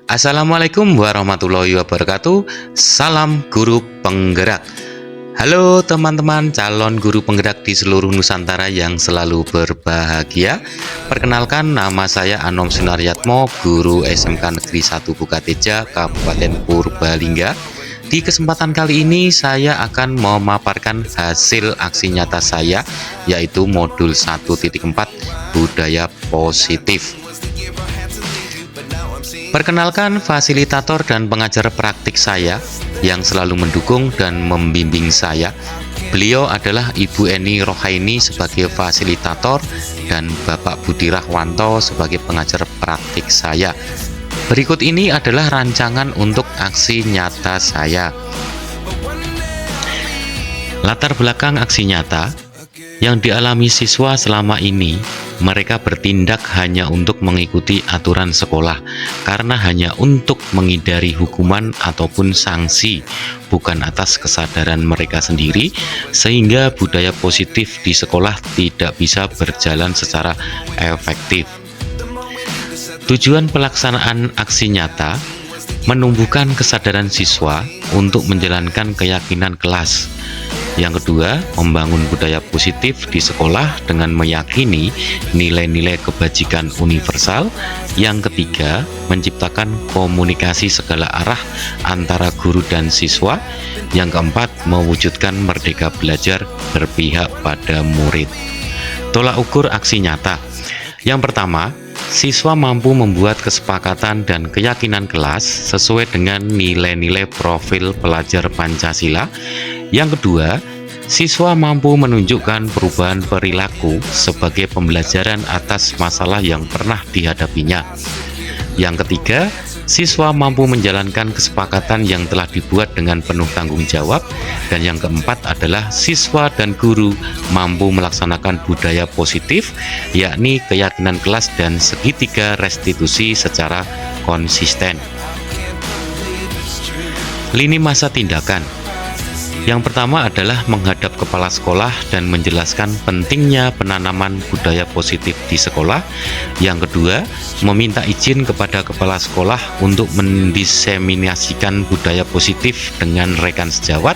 Assalamualaikum warahmatullahi wabarakatuh. Salam guru penggerak. Halo teman-teman calon guru penggerak di seluruh Nusantara yang selalu berbahagia. Perkenalkan, nama saya Anom Sunaryatmo, guru SMK Negeri 1 Bukateja, Kabupaten Purbalingga. Di kesempatan kali ini saya akan memaparkan hasil aksi nyata saya, yaitu modul 1.4 budaya positif. Perkenalkan, fasilitator dan pengajar praktik saya yang selalu mendukung dan membimbing saya. Beliau adalah Ibu Eni Rohaini sebagai fasilitator dan Bapak Budi Rahwanto sebagai pengajar praktik saya. Berikut ini adalah rancangan untuk aksi nyata saya. Latar belakang aksi nyata yang dialami siswa selama ini, mereka bertindak hanya untuk mengikuti aturan sekolah karena hanya untuk menghindari hukuman ataupun sanksi, bukan atas kesadaran mereka sendiri, sehingga budaya positif di sekolah tidak bisa berjalan secara efektif. Tujuan pelaksanaan aksi nyata menumbuhkan kesadaran siswa untuk menjalankan keyakinan kelas. Yang kedua, membangun budaya positif di sekolah dengan meyakini nilai-nilai kebajikan universal. Yang ketiga, menciptakan komunikasi segala arah antara guru dan siswa. Yang keempat, mewujudkan merdeka belajar berpihak pada murid. Tolak ukur aksi nyata. Yang pertama, siswa mampu membuat kesepakatan dan keyakinan kelas sesuai dengan nilai-nilai profil pelajar Pancasila. Yang kedua, siswa mampu menunjukkan perubahan perilaku sebagai pembelajaran atas masalah yang pernah dihadapinya. Yang ketiga, siswa mampu menjalankan kesepakatan yang telah dibuat dengan penuh tanggung jawab. Dan yang keempat adalah siswa dan guru mampu melaksanakan budaya positif, yakni keyakinan kelas dan segitiga restitusi secara konsisten. Lini masa tindakan. Yang pertama adalah menghadap kepala sekolah dan menjelaskan pentingnya penanaman budaya positif di sekolah. Yang kedua, meminta izin kepada kepala sekolah untuk mendiseminasikan budaya positif dengan rekan sejawat.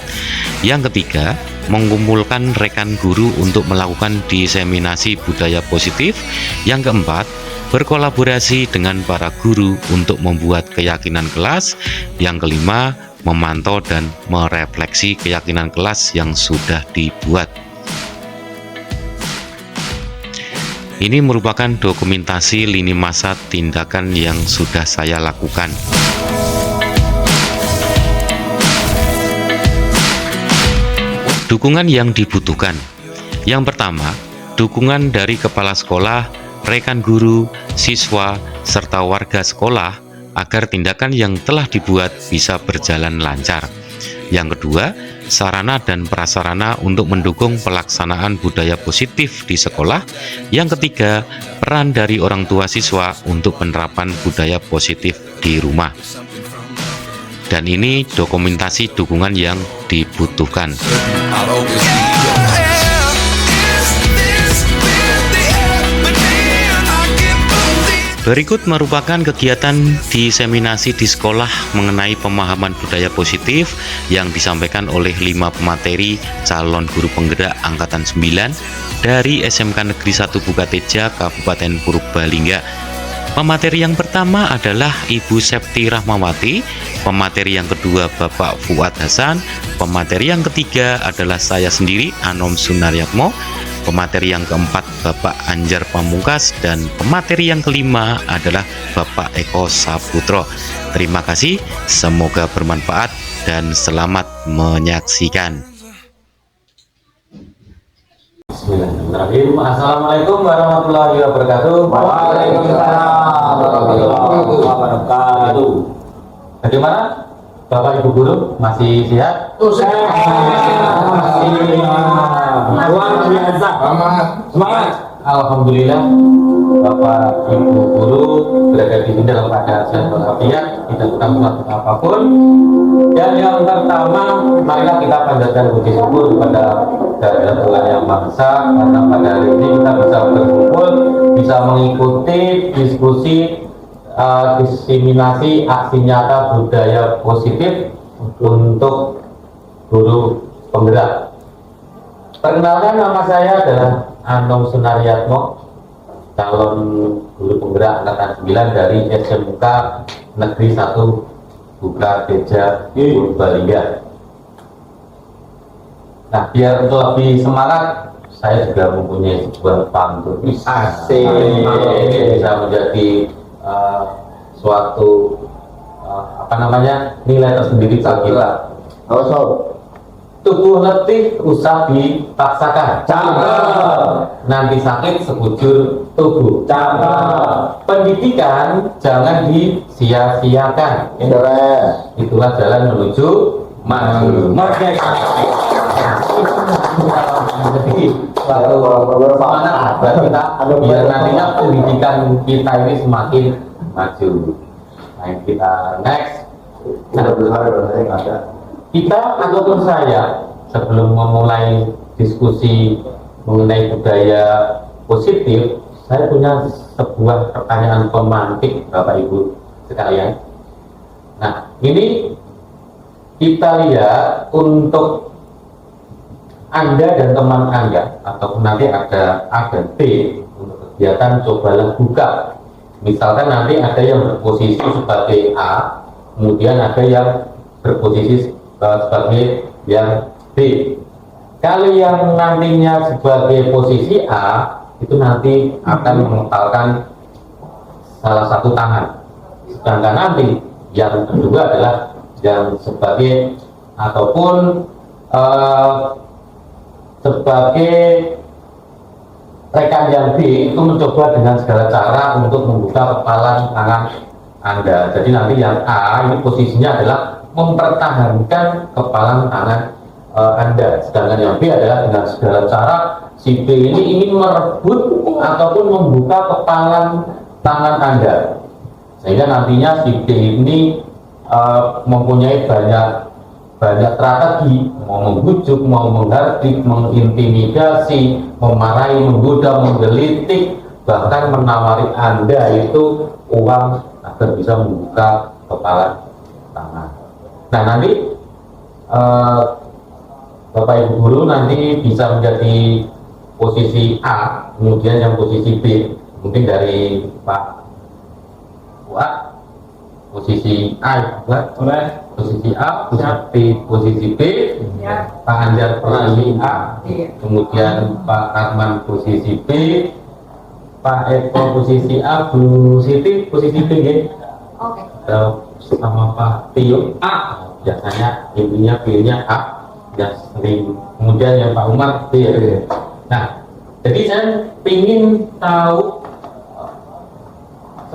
Yang ketiga, mengumpulkan rekan guru untuk melakukan diseminasi budaya positif. Yang keempat, berkolaborasi dengan para guru untuk membuat keyakinan kelas. Yang kelima, memantau dan merefleksi keyakinan kelas yang sudah dibuat. Ini merupakan dokumentasi lini masa tindakan yang sudah saya lakukan. Dukungan yang dibutuhkan. Yang pertama, dukungan dari kepala sekolah, rekan guru, siswa, serta warga sekolah agar tindakan yang telah dibuat bisa berjalan lancar. Yang kedua, sarana dan prasarana untuk mendukung pelaksanaan budaya positif di sekolah. Yang ketiga, peran dari orang tua siswa untuk penerapan budaya positif di rumah. Dan ini dokumentasi dukungan yang dibutuhkan. Berikut merupakan kegiatan diseminasi di sekolah mengenai pemahaman budaya positif yang disampaikan oleh 5 pemateri calon guru penggerak angkatan 9 dari SMK Negeri 1 Bukateja, Kabupaten Purbalingga. Pemateri yang pertama adalah Ibu Septi Rahmawati, pemateri yang kedua Bapak Fuad Hasan, pemateri yang ketiga adalah saya sendiri, Anom Sunaryatmo, pemateri yang keempat Bapak Anjar Pamungkas, dan pemateri yang kelima adalah Bapak Eko Saputro. Terima kasih, semoga bermanfaat dan selamat menyaksikan. Bismillahirrahmanirrahim. Assalamualaikum warahmatullahi wabarakatuh. Waalaikumsalam warahmatullahi wabarakatuh. Bagaimana Bapak Ibu Guru, masih sehat? Luar biasa. Semangat. Alhamdulillah, Bapak Ibu Guru berada di sini dalam keadaan sehat walafiat, tidak kurang suatu apapun. Dan yang pertama, marilah kita panjatkan puji syukur kepada Tuhan Yang Maha Esa, karena pada hari ini kita bisa berkumpul, bisa mengikuti diskusi diseminasi aksi nyata budaya positif untuk guru penggerak. Perkenalkan, nama saya adalah Anom Sunaryatmo, calon guru penggerak angkatan 9 dari SMK Negeri 1 Buka Teja Purbalingga. Nah, biar untuk lebih semangat, saya juga mempunyai sebuah pantun. Asik. Ini bisa menjadi suatu nilai tersendiri bagi kita. Tubuh letih usah dipaksakan. Cakep. Nanti sakit sekujur tubuh. Cakep. Pendidikan jangan disia-siakan. Itulah jalan menuju maju. Merdeka. Jadi suatu semangat buat kita biar nantinya pendidikan kita ini semakin maju. Nah, kita next. Kita ataupun saya sebelum memulai diskusi mengenai budaya positif, saya punya sebuah pertanyaan pemantik Bapak Ibu sekalian. Nah, ini kita lihat untuk Anda dan teman Anda, ataupun nanti ada T untuk kegiatan cobalah buka. Misalkan nanti ada yang berposisi sebagai A, kemudian ada yang berposisi sebagai yang B. Kalau yang nantinya sebagai posisi A, itu nanti akan mengepalkan salah satu tangan. Sedangkan nanti yang kedua adalah yang sebagai ataupun sebagai rekan yang B itu mencoba dengan segala cara untuk membuka kepalan tangan Anda. Jadi nanti yang A ini posisinya adalah mempertahankan kepalan tangan Anda, sedangkan yang B adalah dengan segala cara si B ini ingin merebut ataupun membuka kepalan tangan Anda, sehingga nantinya si B ini mempunyai banyak strategi, mau membujuk, mau menghardik, mengintimidasi, memarahi, menggoda, menggelitik, bahkan menawari Anda itu uang agar bisa membuka kepala tangan. Nah, nanti Bapak Ibu guru nanti bisa menjadi posisi A, kemudian yang posisi B mungkin dari Pak Buat posisi A, posisi A, posisi B, Pak Anjar posisi A, kemudian Pak Arman posisi B, Pak Eko posisi A, Bu Siti posisi B, Oke. sama Pak Tio A, biasanya intinya B-nya A, ya sering. Kemudian yang Pak Umar B. Nah, jadi saya ingin tahu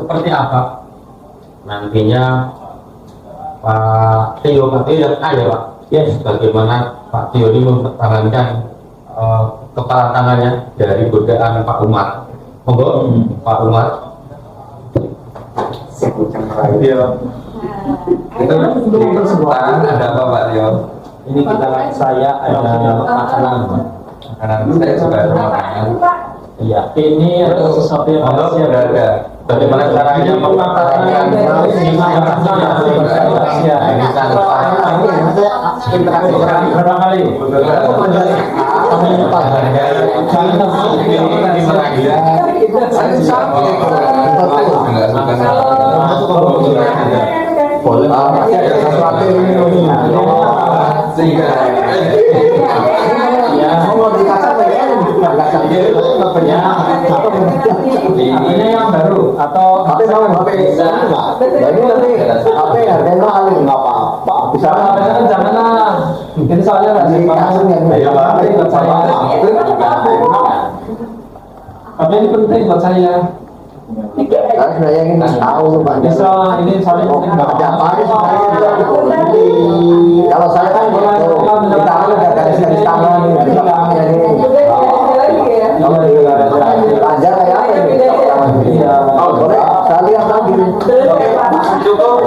seperti apa nantinya Pak Tio yang A ya Pak. Yes. Bagaimana Pak Tio ini mempertahankan kepala tangannya dari godaan Pak Umar. Monggo Pak Umar. Iya. Ada apa Pak Tio? Ini kita saya ada makanan. Makanan saya juga ada makanan. Iya. Ini ada sesuatu yang Monggo rahasia. sudah ada. Bagaimana caranya mempertahankan Berapa kali? Ini yang baru atau bisa janganlah. Ini soalnya nggak sih buat saya. Tapi ini penting buat saya. Saya ingin tahu Pak. Bisa ini soalnya penting Kalau saya kan di tangan ada garis-garis tangan, di tangan ini. Ajar kayak apa ini? Oh, boleh. Saya lihat lagi. Cukup.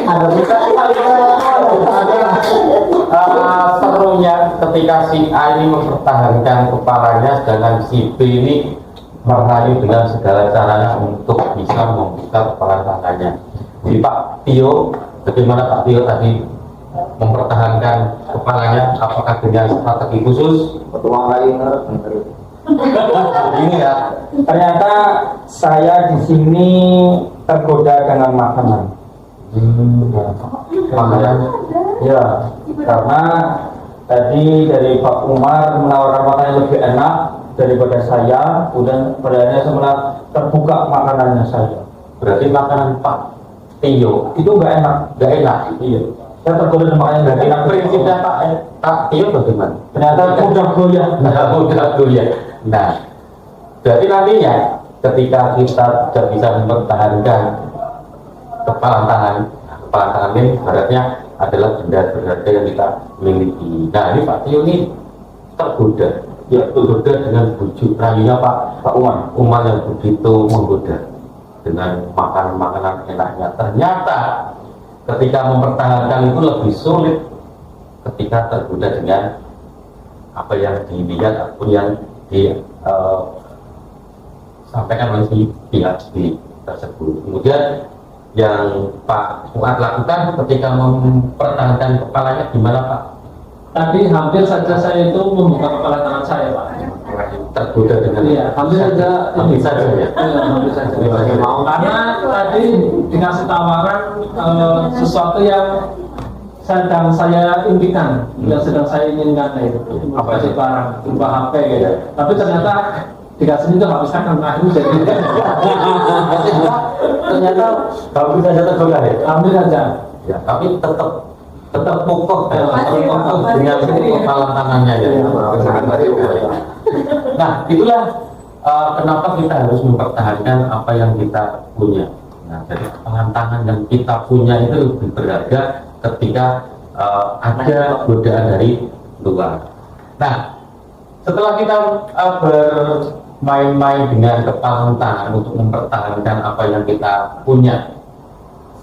Ada bisa serunya ketika si A ini mempertahankan kepalanya, sedangkan si B ini merayu dengan segala caranya untuk bisa membuka kepala tangannya. Jadi Pak Tio, bagaimana Pak Tio tadi mempertahankan kepalanya? Apakah dengan strategi khusus? Petuang lain Ini ya, Ternyata saya di sini tergoda dengan makanan. makanan Ya, karena tadi dari Pak Umar menawarkan makanan yang lebih enak daripada saya, kemudian padanya saya malah terbuka makanannya saya. berarti makanan Pak Tio Itu nggak enak. nggak enak. Iya. Saya tergoda dengan makanan yang nggak Berarti enak. prinsipnya Pak Tio bagaimana? Ternyata mudah goyah. Nah, udah tuh ya. Nah, berarti nantinya ketika kita tidak bisa mempertahankan kepala tangan ini ibaratnya adalah benda berharga yang kita miliki. Nah, ini Pak Tio ini tergoda, ya tergoda dengan bujuk rayunya Pak Umar yang begitu menggoda dengan makanan enaknya. Ternyata ketika mempertahankan itu lebih sulit ketika tergoda dengan apa yang dilihat ataupun yang disampaikan oleh si pihak tersebut. Kemudian yang Pak Fuad lakukan ketika mempertahankan kepalanya gimana Pak? Tadi hampir saja saya itu membuka kepala tangan saya, Pak. Tergoda dengan Iya, hampir saja. hampir saja ya. Iya, hampir saja. Mau Karena tadi dikasih tawaran sesuatu yang sedang saya impikan, yang sedang saya inginkan itu kasih barang, berupa HP gitu. Tapi ternyata dikasih itu nggak bisa karena ini jadi ternyata kalau bisa saja tergoda ya. ambil saja. Ya, tapi tetap kokoh ya, Masih kokoh kokoh. dengan kepala tangannya ya. Nah, itulah kenapa kita harus mempertahankan apa yang kita punya. Nah, jadi kepala tangan yang kita punya itu lebih berharga ketika ada godaan dari luar. Nah, setelah kita bermain-main dengan kepala tangan untuk mempertahankan apa yang kita punya,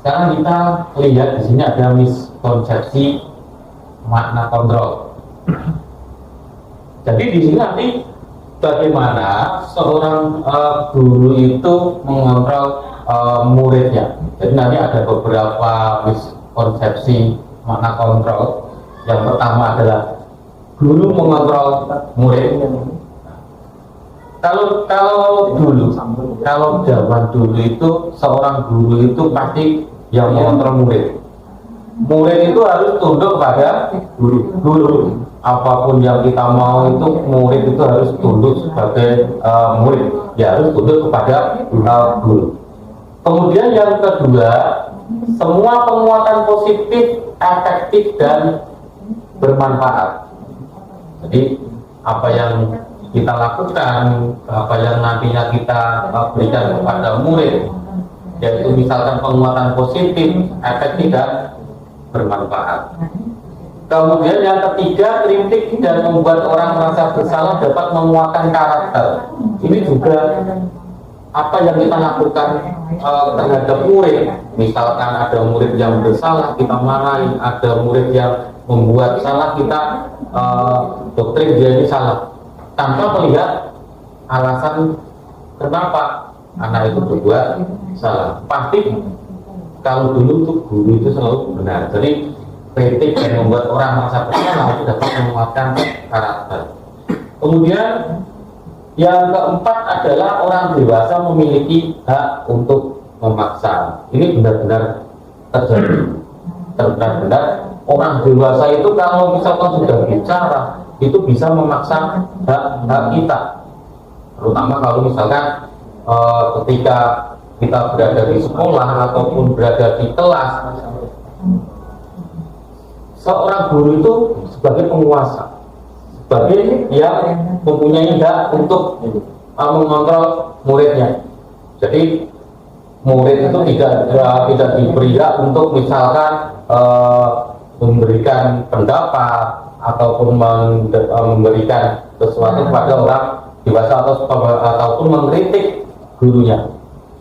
sekarang kita lihat di sini ada miskonsepsi makna kontrol. Jadi di sini nanti bagaimana seorang guru itu mengontrol muridnya. Jadi nanti ada beberapa miskonsepsi makna kontrol. Yang pertama adalah guru mengontrol murid. Kalau zaman dulu itu seorang guru itu pasti yang mengontrol murid. Murid itu harus tunduk pada guru. Apapun yang kita mau itu murid itu harus tunduk sebagai murid. Ya harus tunduk kepada guru. Kemudian yang kedua, semua penguatan positif, efektif dan bermanfaat. Jadi apa yang kita lakukan, apa yang nantinya kita berikan kepada murid, yaitu misalkan penguatan positif, efektif dan bermanfaat. Kemudian yang ketiga, kritik dan membuat orang merasa bersalah dapat menguatkan karakter. Ini juga apa yang kita lakukan terhadap murid. Misalkan ada murid yang bersalah, kita marahin. Ada murid yang membuat salah, kita doktrin dia ini salah, tanpa melihat alasan kenapa anak itu berbuat salah. Pasti kalau dulu tuh guru itu selalu benar. Jadi kritik yang membuat orang merasa bersalah itu dapat menguatkan karakter. Kemudian yang keempat adalah orang dewasa memiliki hak untuk memaksa. Ini benar-benar terjadi. Benar-benar orang dewasa itu kalau misalkan sudah bicara itu bisa memaksa hak kita. Terutama kalau misalkan ketika kita berada di sekolah ataupun berada di kelas, seorang guru itu sebagai penguasa, sebagai yang mempunyai hak untuk mengontrol muridnya. Jadi murid itu tidak diberi hak untuk misalkan memberikan pendapat ataupun memberikan sesuatu kepada orang dewasa ataupun mengkritik gurunya.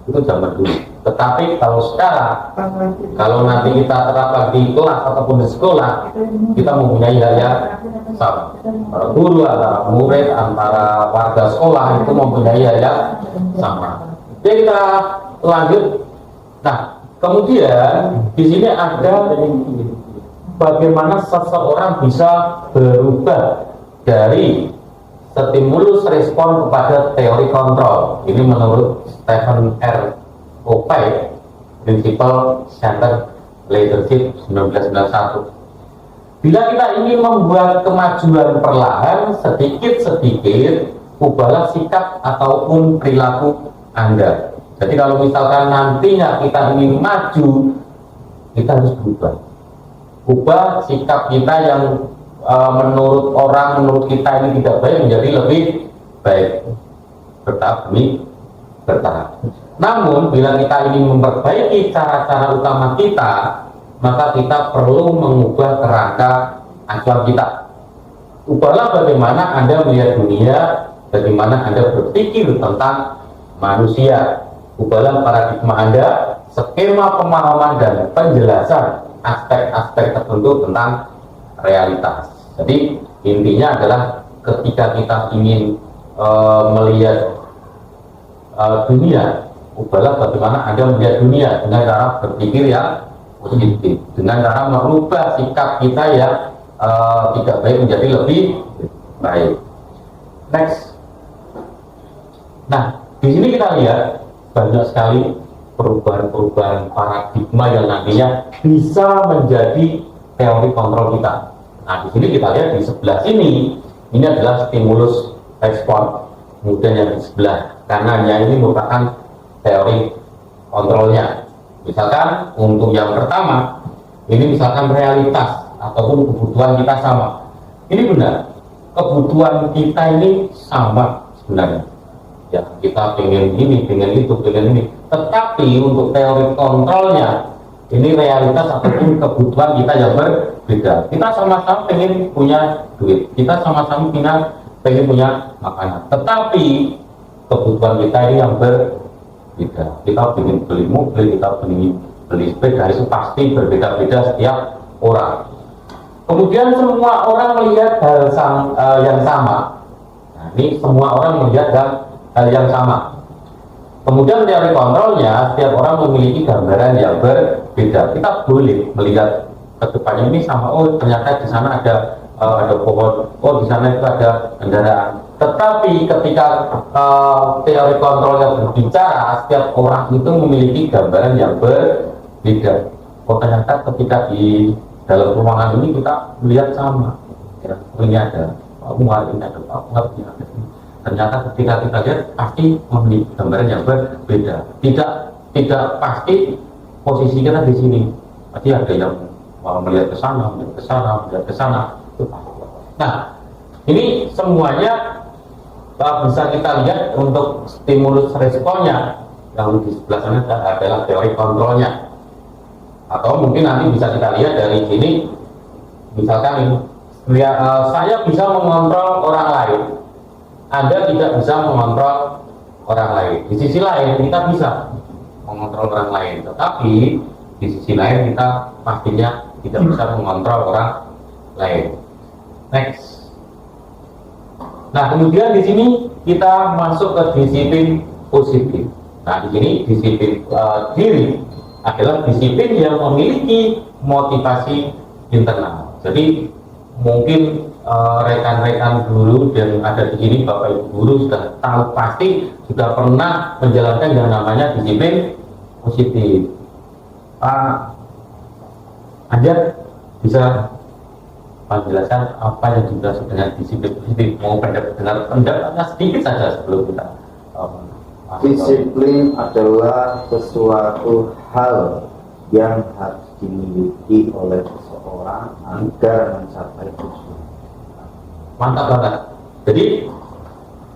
Itu zaman dulu. Tetapi kalau sekarang, kalau nanti kita terapkan di kelas ataupun di sekolah, kita mempunyai hal yang sama. Para guru, antara murid, antara warga sekolah itu mempunyai hal yang sama. Jadi kita lanjut. Nah, kemudian di sini ada bagaimana seseorang bisa berubah dari stimulus respon kepada teori kontrol. Ini menurut Stephen R. Covey, Principle Center Leadership 1991. Bila kita ingin membuat kemajuan perlahan, sedikit-sedikit, ubahlah sikap ataupun perilaku Anda. Jadi kalau misalkan nantinya kita ingin maju, kita harus berubah. Ubah sikap kita yang menurut orang, menurut kita ini tidak baik menjadi lebih baik. Bertahap demi bertahap. Namun bila kita ingin memperbaiki cara-cara utama kita, maka kita perlu mengubah kerangka acuan kita. Ubahlah bagaimana Anda melihat dunia, bagaimana Anda berpikir tentang manusia. Ubahlah paradigma Anda, skema pemahaman dan penjelasan aspek-aspek tertentu tentang realitas. Jadi intinya adalah ketika kita ingin melihat dunia, ubahlah bagaimana Anda melihat dunia dengan cara berpikir yang positif, dengan cara merubah sikap kita yang tidak baik menjadi lebih baik. Next. Nah, di sini kita lihat banyak sekali perubahan-perubahan paradigma yang nantinya bisa menjadi teori kontrol kita. Nah, di sini kita lihat di sebelah sini, ini adalah stimulus respon. Kemudian yang di sebelah kanannya ini merupakan teori kontrolnya. Misalkan untuk yang pertama, ini misalkan realitas ataupun kebutuhan kita sama. Ini benar, kebutuhan kita ini sama sebenarnya. Ya, kita pengen ini, pengen itu, pengen ini. Tetapi untuk teori kontrolnya, ini realitas ataupun kebutuhan kita yang berbeda. Kita sama-sama pengen punya duit, kita sama-sama pengen punya makanan. Tetapi kebutuhan kita ini yang berbeda. Kita pengen beli mobil, kita pengen beli sepeda, itu pasti berbeda-beda setiap orang. Kemudian semua orang melihat hal yang sama. Nah, ini semua orang melihat hal yang sama. Kemudian teori kontrolnya, setiap orang memiliki gambaran yang berbeda. Kita boleh melihat ke depannya ini sama. Oh, ternyata di sana ada pohon. Oh, di sana itu ada kendaraan. Tetapi ketika teori kontrolnya berbicara, setiap orang itu memiliki gambaran yang berbeda. Oh, ternyata ketika di dalam ruangan ini kita melihat sama. Ya, ini ada bunga, ini ada bunga, ini ada. Ternyata ketika kita lihat pasti memiliki gambaran yang berbeda. Tidak pasti posisi kita di sini. Pasti ada yang melihat ke sana, melihat ke sana, melihat ke sana. Nah, ini semuanya bisa kita lihat untuk stimulus responnya. Yang di sebelah sana adalah teori kontrolnya. Atau mungkin nanti bisa kita lihat dari sini, misalkan ini, saya bisa mengontrol orang lain. Anda tidak bisa mengontrol orang lain. Di sisi lain kita bisa mengontrol orang lain, tetapi di sisi lain kita pastinya tidak bisa mengontrol orang lain. Next. Nah, kemudian di sini kita masuk ke disiplin positif. Nah, di sini disiplin diri adalah disiplin yang memiliki motivasi internal. Jadi mungkin rekan-rekan guru yang ada di sini, Bapak Ibu guru sudah tahu pasti sudah pernah menjalankan yang namanya disiplin positif. Pak Anjar bisa menjelaskan apa yang dimaksud dengan disiplin positif? Mau pendapatnya sedikit saja sebelum kita disiplin adalah sesuatu hal yang harus dimiliki oleh seseorang agar mencapai tujuan. Mantap banget. Jadi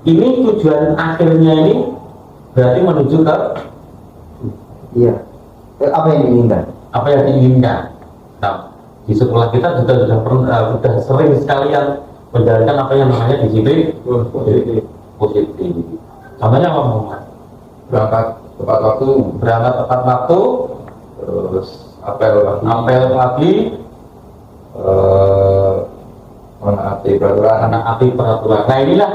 ini tujuan akhirnya ini berarti menuju ke apa yang diinginkan? Apa yang diinginkan. Nah, di sekolah kita juga sudah sering sekali yang menjalankan apa yang namanya disiplin positif. Contohnya apa, Muhammad? Berangkat tepat waktu, berangkat tepat waktu, terus apel lagi, menaati peraturan. menaati peraturan. Nah inilah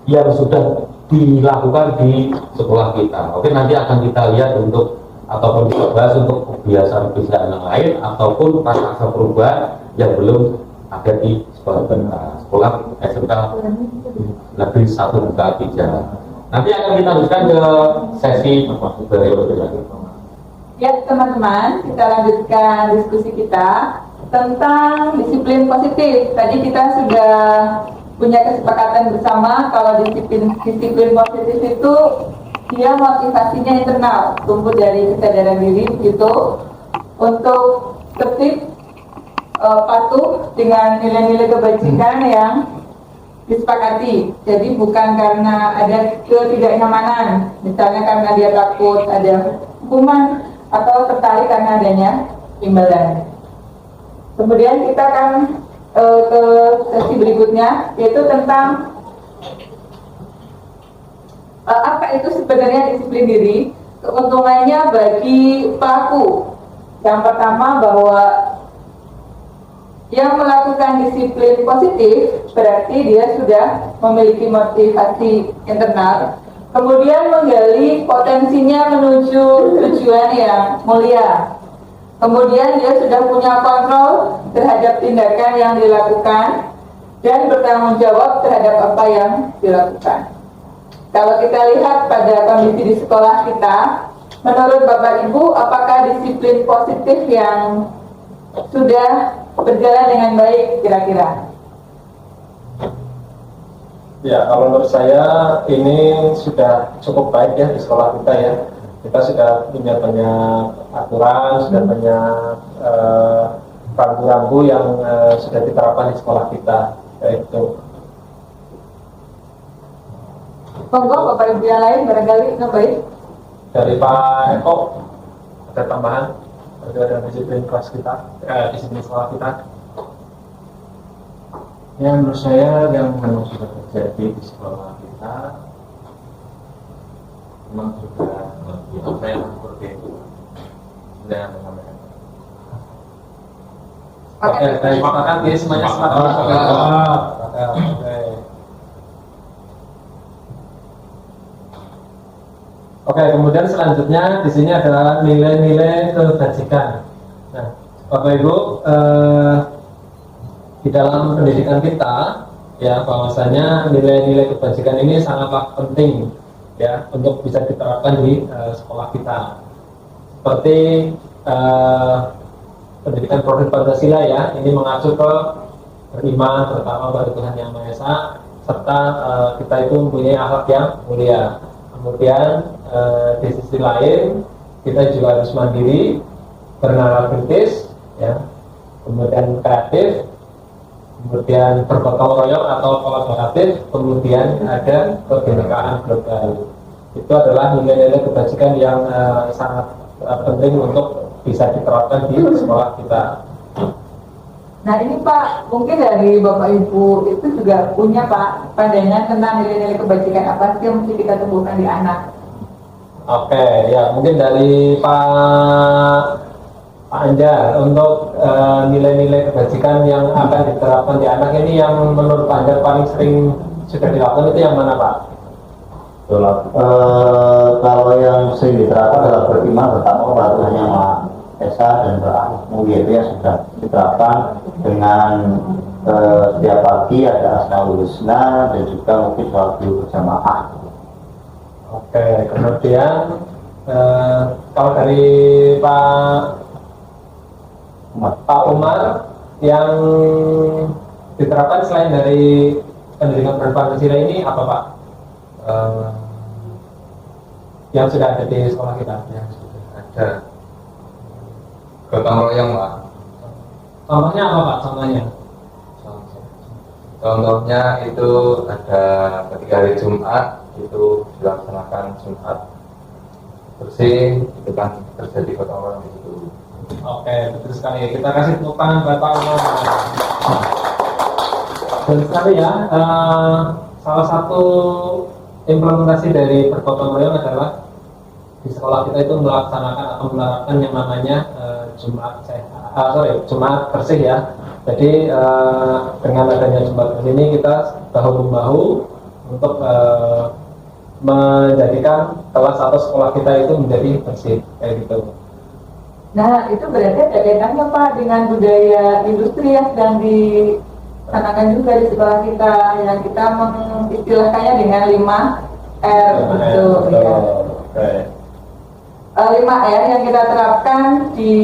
yang sudah dilakukan di sekolah kita. Oke, nanti akan kita lihat untuk ataupun kita bahas untuk kebiasaan-kebiasaan yang lain ataupun rasa perubahan yang belum ada di sekolah kita, sekolah SMK Negeri 1 Bekasi Jalan. Nanti akan kita lanjutkan ke sesi berikutnya. Ya teman-teman, kita lanjutkan diskusi kita tentang disiplin positif. Tadi kita sudah punya kesepakatan bersama kalau disiplin positif itu dia motivasinya internal, tumbuh dari kesadaran diri begitu untuk tertib, patuh dengan nilai-nilai kebajikan yang disepakati. Jadi bukan karena ada ketidaknyamanan, misalnya karena dia takut ada hukuman atau tertarik karena adanya imbalan. Kemudian kita akan ke sesi berikutnya, yaitu tentang apa itu sebenarnya disiplin diri, keuntungannya bagi pelaku. Yang pertama, bahwa yang melakukan disiplin positif berarti dia sudah memiliki motivasi internal, kemudian menggali potensinya menuju tujuan yang mulia. Kemudian dia sudah punya kontrol terhadap tindakan yang dilakukan dan bertanggung jawab terhadap apa yang dilakukan. Kalau kita lihat pada kondisi di sekolah kita, menurut Bapak Ibu, apakah disiplin positif yang sudah berjalan dengan baik kira-kira? Ya, kalau menurut saya ini sudah cukup baik ya di sekolah kita ya. Kita sudah punya banyak aturan, sudah banyak rambu-rambu yang sudah diterapkan di sekolah kita. Yaitu. Monggo Bapak Ibu yang lain barangkali nambahin. Dari Pak Eko ada tambahan terkait dengan disiplin kelas kita, disiplin sekolah kita. Ya, menurut saya yang memang sudah terjadi di sekolah kita memang sudah apa yang seperti itu sudah menyampaikan. Oke, baik, sepakat ya semuanya sepakat. Oke, kemudian selanjutnya di sini adalah nilai-nilai kebajikan. Nah, Bapak Ibu, di dalam pendidikan kita ya bahwasanya nilai-nilai kebajikan ini sangatlah penting ya untuk bisa diterapkan di sekolah kita. Seperti pendidikan Profil Pancasila ya, ini mengacu ke beriman pertama pada Tuhan Yang Maha Esa, serta kita itu mempunyai akhlak yang mulia. Kemudian di sisi lain kita juga harus mandiri, bernalar kritis, ya, kemudian kreatif, kemudian bergotong royong atau kolaboratif, kemudian ada kebinekaan global. Itu adalah nilai-nilai kebajikan yang sangat penting untuk bisa diterapkan di sekolah kita. Nah ini Pak, mungkin dari Bapak Ibu itu juga punya Pak pandangan tentang nilai-nilai kebajikan apa sih yang mesti kita tumbuhkan di anak? Oke, ya mungkin dari Pak Anjar untuk nilai-nilai kebajikan yang akan diterapkan di anak ini yang menurut Pak Anjar paling sering sudah dilakukan itu yang mana Pak? Kalau yang sering diterapkan adalah beriman pertama kepada Tuhan Yang Maha Esa dan berakhlak mulia, itu yang sudah diterapkan dengan setiap pagi ada Asmaul Husna dan juga mungkin sholat berjamaah. Oke, kemudian kalau dari Pak Umar yang diterapkan selain dari pendidikan Pancasila ini apa Pak? Yang sudah ada di sekolah kita? Yang sudah ada gotong royong Pak. Contohnya apa Pak? Contohnya itu ada ketika hari Jumat itu dilaksanakan Jumat bersih, itu kan terjadi gotong royong di situ. Oke, betul sekali. Kita kasih tepuk tangan buat Pak Umar. Dan sekali ya, salah satu implementasi dari bergotong royong adalah di sekolah kita itu melaksanakan atau menerapkan yang namanya Jumat bersih ya. Jadi dengan adanya Jumat bersih ini kita bahu membahu untuk menjadikan kelas atau sekolah kita itu menjadi bersih kayak gitu. Nah, itu berarti ada kaitannya Pak dengan budaya industri yang sedang dicanangkan juga di sekolah kita, yang kita mengistilahkannya dengan 5R gitu ya. 5R yang kita terapkan di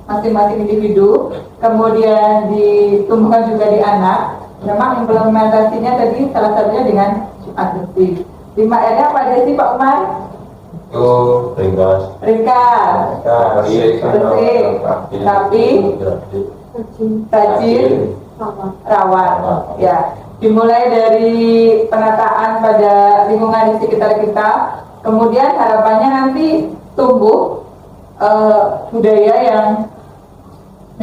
masing-masing individu, kemudian ditumbuhkan juga di anak. Memang implementasinya tadi salah satunya dengan Jumat bersih. 5R-nya apa aja sih Pak Umar? Itu ringkas, Bersih, rapi, rajin, rawat. Ya, dimulai dari penataan pada lingkungan di sekitar kita, kemudian harapannya nanti tumbuh budaya yang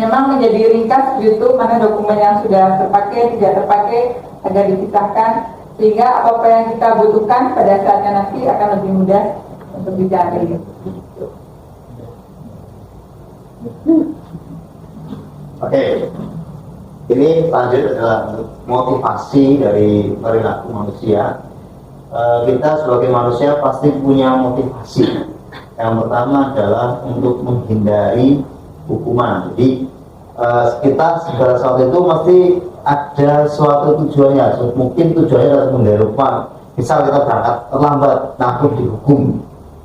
memang menjadi ringkas gitu, mana dokumen yang sudah terpakai, tidak terpakai, agar dipisahkan, sehingga apa yang kita butuhkan pada saatnya nanti akan lebih mudah untuk dicari. Oke, ini lanjut adalah motivasi dari perilaku manusia. Kita sebagai manusia pasti punya motivasi. Yang pertama adalah untuk menghindari hukuman. Jadi kita segala sesuatu itu mesti ada suatu tujuannya. Mungkin tujuannya adalah menghindari hukuman. Misal kita berangkat terlambat, takut dihukum.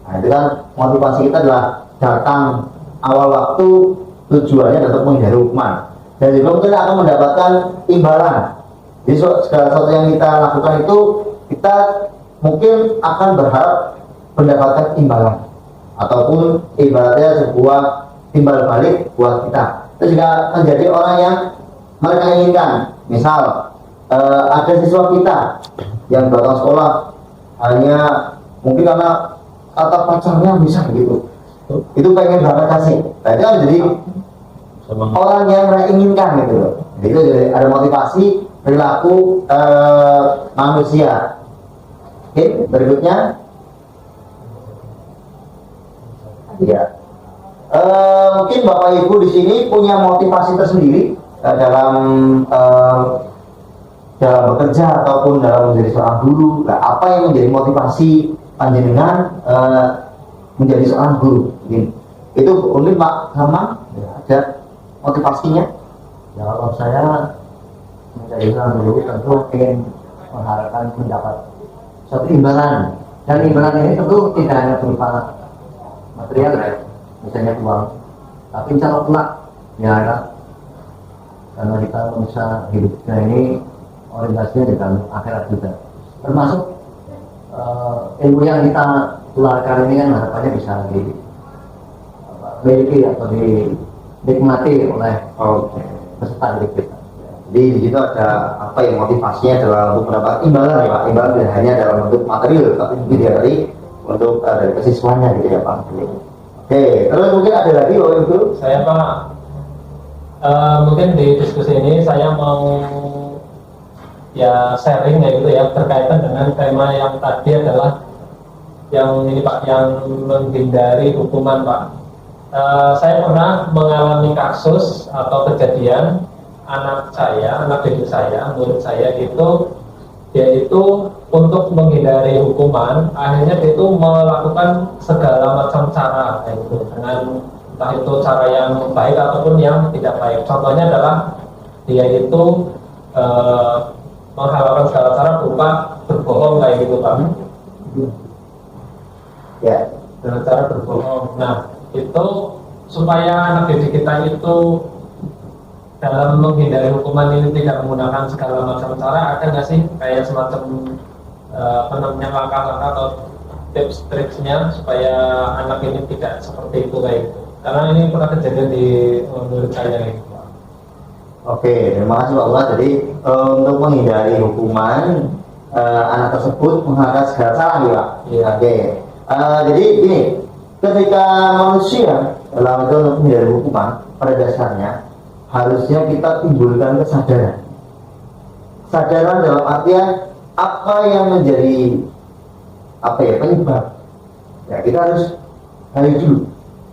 Nah, itu kan motivasi kita adalah datang awal waktu, tujuannya untuk menghindari hukuman. Dan juga kita akan mendapatkan imbalan. Jadi segala sesuatu yang kita lakukan itu kita mungkin akan berharap mendapatkan imbalan, ataupun ibaratnya sebuah timbal balik buat kita. Itu juga menjadi orang yang mereka inginkan. Misal ada siswa kita yang datang sekolah hanya mungkin karena kata pacarnya bisa gitu, itu pengen banget kasih. Nah, itu kan jadi orang yang mereka inginkan gitu loh. Jadi itu jadi ada motivasi perilaku manusia. Oke, berikutnya ya. Mungkin Bapak Ibu di sini punya motivasi tersendiri dalam bekerja ataupun dalam menjadi seorang guru. Nah, apa yang menjadi motivasi panjenengan menjadi seorang guru? Itu mungkin Pak Hamam ada motivasinya? Ya, kalau saya menjadi seorang guru tentu ingin mengharapkan mendapat suatu imbalan, dan imbalan ini tentu tidak hanya berupa material ya, misalnya uang, tapi insya Allah kelak ya kan, karena kita manusia hidupnya ini orientasinya di dalam akhirat juga, termasuk ilmu yang kita tularkan ini kan harapannya bisa dimiliki atau dinikmati oleh peserta didik kita. Jadi di situ ada apa yang motivasinya adalah untuk mendapat imbalan ya Pak. Imbalan tidak hanya dalam bentuk material, tapi juga dari untuk dari kesiswanya gitu ya Pak. Oke, terus mungkin ada lagi Bapak Ibu? Saya Pak, mungkin di diskusi ini saya mau ya sharing ya gitu ya, berkaitan dengan tema yang tadi adalah yang ini Pak, yang menghindari hukuman Pak. Saya pernah mengalami kasus atau kejadian anak didik saya, murid saya itu, dia itu untuk menghindari hukuman, akhirnya dia itu melakukan segala macam cara, yaitu dengan entah itu cara yang baik ataupun yang tidak baik. Contohnya adalah dia itu menghalalkan segala cara berupa berbohong kayak gitu Pak. Ya. Dengan cara berbohong. Nah, itu supaya anak didik kita itu dalam menghindari hukuman ini tidak menggunakan segala macam cara, ada nggak sih kayak semacam langkah-langkah atau tips-triknya supaya anak ini tidak seperti itu kayak gitu? Karena ini pernah kejadian di murid saya gitu. Oke, terima kasih Pak Umar. Jadi untuk menghindari hukuman anak tersebut mengharapkan segala cara ya Pak. Iya. Oke. Jadi ini ketika manusia dalam itu untuk menghindari hukuman, pada dasarnya harusnya kita timbulkan kesadaran. Kesadaran dalam artian apa yang menjadi penyebab Ya kita harus dulu,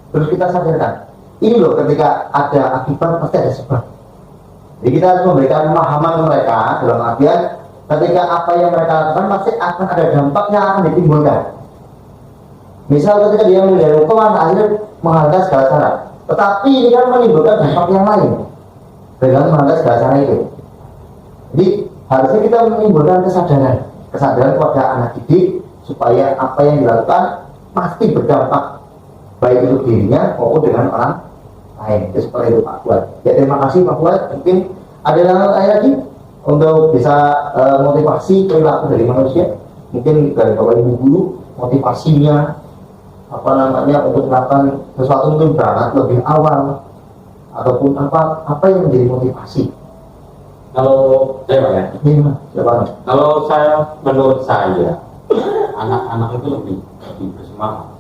terus kita sadarkan. Ini loh, ketika ada akibat pasti ada sebab. Jadi kita harus memberikan pemahaman mereka dalam artian ketika apa yang mereka lakukan pasti akan ada dampak yang akan ditimbulkan. Misal ketika dia melanggar hukuman akhirnya menghargai segala cara, tetapi ini kan menimbulkan dampak yang lain dengan menghargai segala cara itu. Jadi harusnya kita menimbulkan kesadaran kepada anak didik supaya apa yang dilakukan pasti berdampak baik untuk dirinya maupun dengan orang lain. Itu seperti itu Pak Fuad. Ya terima kasih Pak Fuad. Mungkin ada yang lain lagi untuk bisa motivasi perilaku dari manusia. Mungkin dari Bapak Ibu guru motivasinya untuk melakukan sesuatu mungkin berangkat lebih awal ataupun apa yang menjadi motivasi. Kalau saya Pak ya, Kalau menurut saya anak-anak itu lebih bersemangat,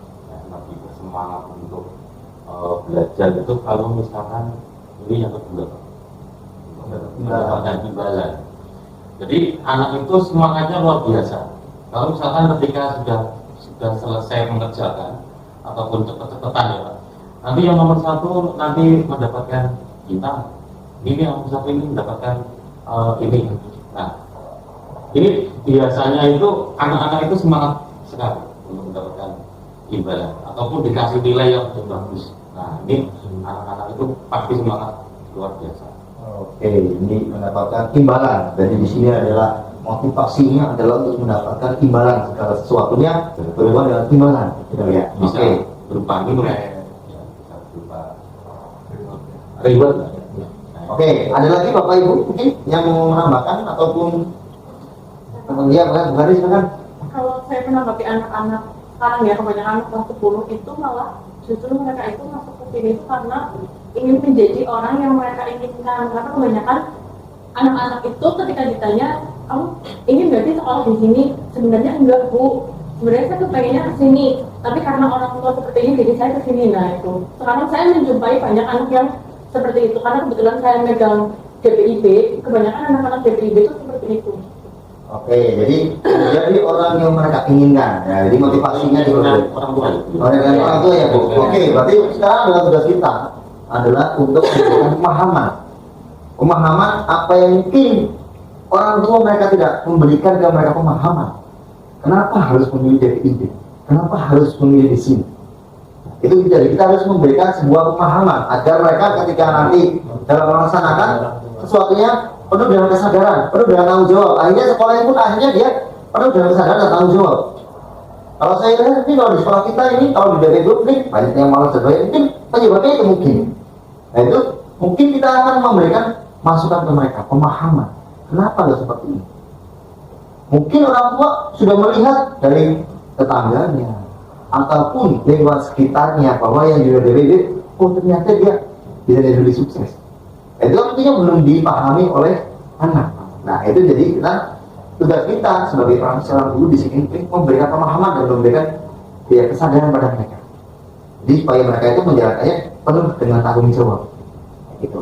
lebih bersemangat untuk belajar itu kalau misalkan ini yang kedua mendapatkan imbalan. Jadi anak itu semangatnya luar biasa. Kalau misalkan ketika sudah selesai mengerjakan ataupun cepet-cepetan ya Pak, nanti yang nomor satu nanti mendapatkan bintang, ini yang nomor satu ini mendapatkan ini. Nah, ini biasanya itu anak-anak itu semangat sekali untuk mendapatkan imbalan ataupun dikasih nilai yang bagus. Nah, ini anak-anak itu pasti semangat luar biasa. Oke, ini mendapatkan imbalan. Jadi di sini adalah motivasinya adalah untuk mendapatkan imbalan, segala sesuatunya berhubungan dengan imbalan. Ya. Bisa berupa nilai, ya, bisa berupa reward. Oke, ada lagi Bapak Ibu mungkin yang mau menambahkan ataupun dia bukan Kalau saya menanggapi anak-anak sekarang ya, kebanyakan anak kelas 10 itu malah justru mereka itu masuk ke sini itu karena ingin menjadi orang yang mereka inginkan. Karena kebanyakan anak-anak itu ketika ditanya, kamu ingin nggak sih sekolah di sini? Sebenarnya enggak Bu, sebenarnya saya tuh pengennya ke sini, tapi karena orang tua seperti ini jadi saya ke sini. Nah itu sekarang saya menjumpai banyak anak yang seperti itu karena kebetulan saya megang DPIB, kebanyakan anak-anak DPIB itu seperti itu. Oke, jadi orang yang mereka inginkan. Ya, jadi motivasinya di orang tua ya Bu. Oke, berarti sekarang adalah tugas kita adalah untuk memberikan pemahaman apa yang mungkin orang tua mereka tidak memberikan ke mereka pemahaman. Kenapa harus memilih DPIB? Kenapa harus memilih di sini? Itu jadi kita harus memberikan sebuah pemahaman agar mereka ketika nanti dalam melaksanakan sesuatunya penuh dengan kesadaran, penuh dengan tanggung jawab. Akhirnya sekolah pun akhirnya dia penuh dengan kesadaran dan tanggung jawab. Kalau saya lihat ini kalau di sekolah kita ini kalau di DPIB publik banyak yang malas terbaik, mungkin penyebabnya itu mungkin. Nah itu mungkin kita akan memberikan masukan ke mereka pemahaman. Kenapa nggak seperti ini? Mungkin orang tua sudah melihat dari tetangganya ataupun lingkungan sekitarnya bahwa yang di DPIB, oh ternyata dia bisa jadi lebih sukses. Itu artinya belum dipahami oleh anak. Nah itu jadi tugas kita sebagai seorang guru di sini memberikan pemahaman dan memberikan kesadaran pada mereka. Jadi supaya mereka itu menjalankannya penuh dengan tanggung jawab. Gitu.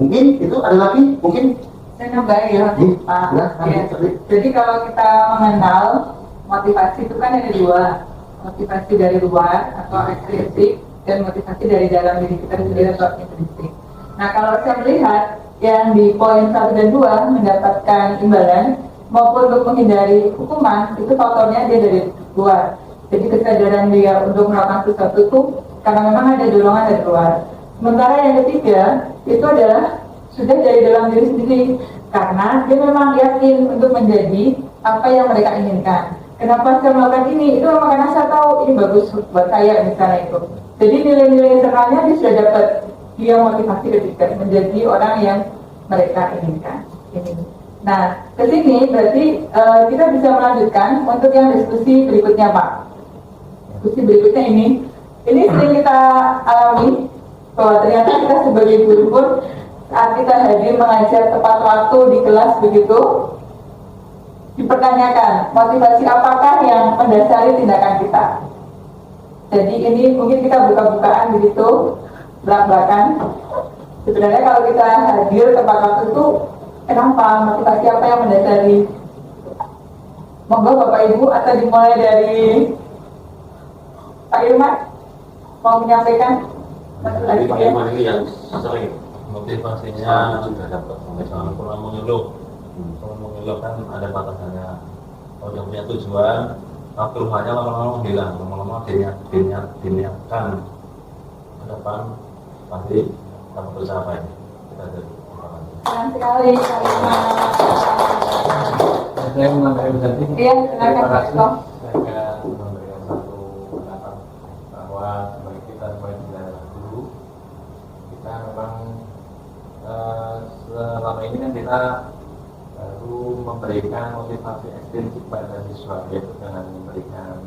Mungkin itu ada lagi mungkin. Saya nambahin ya Pak. Ya. Jadi kalau kita mengenal motivasi itu kan ada dua, motivasi dari luar atau ekstrinsik dan motivasi dari dalam diri kita sendiri atau intrinsik. Nah kalau saya melihat yang di poin 1 dan 2 mendapatkan imbalan maupun untuk menghindari hukuman itu faktornya dia dari luar. Jadi kesadaran dia untuk melakukan sesuatu itu karena memang ada dorongan dari luar. Sementara yang ketiga itu adalah sudah dari dalam diri sendiri karena dia memang yakin untuk menjadi apa yang mereka inginkan. Kenapa saya melakukan ini? Itu memang karena saya tahu ini bagus buat saya misalnya itu. Jadi nilai-nilai internalnya dia sudah dapat. Dia motivasi ketika menjadi orang yang mereka inginkan. Nah, ke sini berarti kita bisa melanjutkan untuk yang diskusi berikutnya, Pak. Diskusi berikutnya ini sering kita alami bahwa ternyata kita sebagai guru pun saat kita hadir mengajar tepat waktu di kelas begitu dipertanyakan motivasi apakah yang mendasari tindakan kita. Jadi ini mungkin kita buka-bukaan begitu. Belak-belakan. Sebenarnya kalau kita hadir tepat waktu itu kenapa, motivasi apa yang mendasari? Monggo Bapak Ibu atau dimulai dari Pak Irman mau menyampaikan? Jadi Pak Irman ini yang sering motivasinya sudah dapat misalnya kurang mengeluh kan ada batasannya. Kalau yang punya tujuan, keluhannya lama-lama hilang, lama-lama diniatkan ke depan pasti dapat tercapai. Kita jadi Senang sekali Pak Irman. Saya mengambil tadi. Iya, silakan Pak Irman. saya akan memberikan satu pendapat bahwa sebagai kita sebagai penjara guru, kita memang selama ini kan kita baru memberikan motivasi ekstensif pada siswa, yaitu dengan memberikan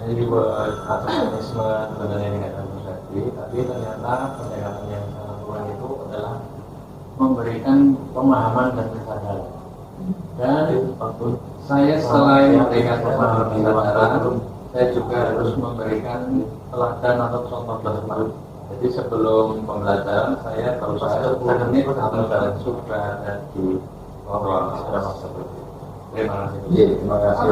reward atau punishment sebenarnya ini tidak terjadi, tapi ternyata pendekatan yang sangat kurang itu adalah memberikan pemahaman dan kesadaran. Dan saya selain memberikan pemahaman dan kesadaran, saya juga harus memberikan teladan atau contoh baru. Jadi sebelum pembelajaran saya baru 10 menit dan sudah ada di ruang seperti itu. Terima kasih. Terima kasih.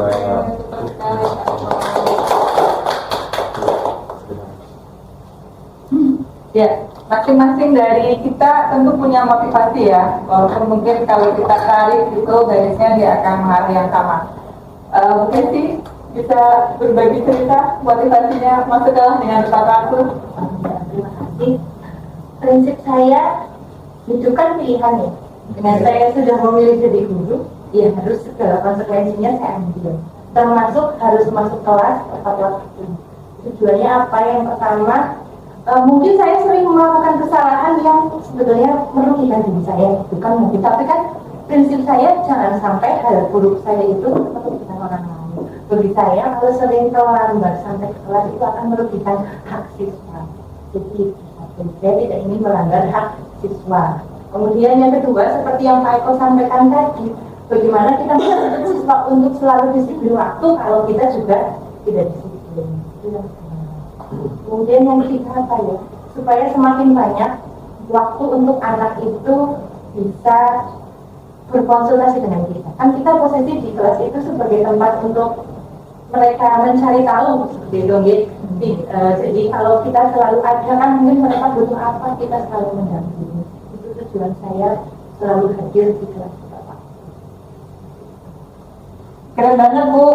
Ya, masing-masing dari kita tentu punya motivasi ya. Walaupun mungkin kalau kita tarik itu garisnya dia akan mengarah yang sama. Mungkin sih bisa berbagi cerita motivasinya masuk dalam dengan tepat waktu. Terima kasih. Prinsip saya itu kan pilihan ya. Dengan saya sudah memilih jadi guru, ya harus segala konsekuensinya saya ambil. Termasuk harus masuk kelas tepat waktu. Tujuannya apa? Yang pertama, mungkin saya sering melakukan kesalahan yang sebetulnya merugikan diri saya, bukan mungkin, tapi kan prinsip saya jangan sampai hal buruk saya itu merugikan orang lain. Bagi saya kalau sering terlambat sampai ke kelas itu akan merugikan hak siswa. Jadi saya tidak ingin melanggar hak siswa. Kemudian yang kedua, seperti yang Pak Eko sampaikan tadi, bagaimana kita menuntut siswa untuk selalu disiplin waktu kalau kita juga tidak disiplin. Kemudian yang ketiga apa ya? Supaya semakin banyak waktu untuk anak itu bisa berkonsultasi dengan kita. Kan kita posisi di kelas itu sebagai tempat untuk mereka mencari tahu seperti itu. Jadi kalau kita selalu ada kan mungkin mereka butuh apa, kita selalu mendampingi. Itu tujuan saya selalu hadir di kelas kita. Keren banget Bu.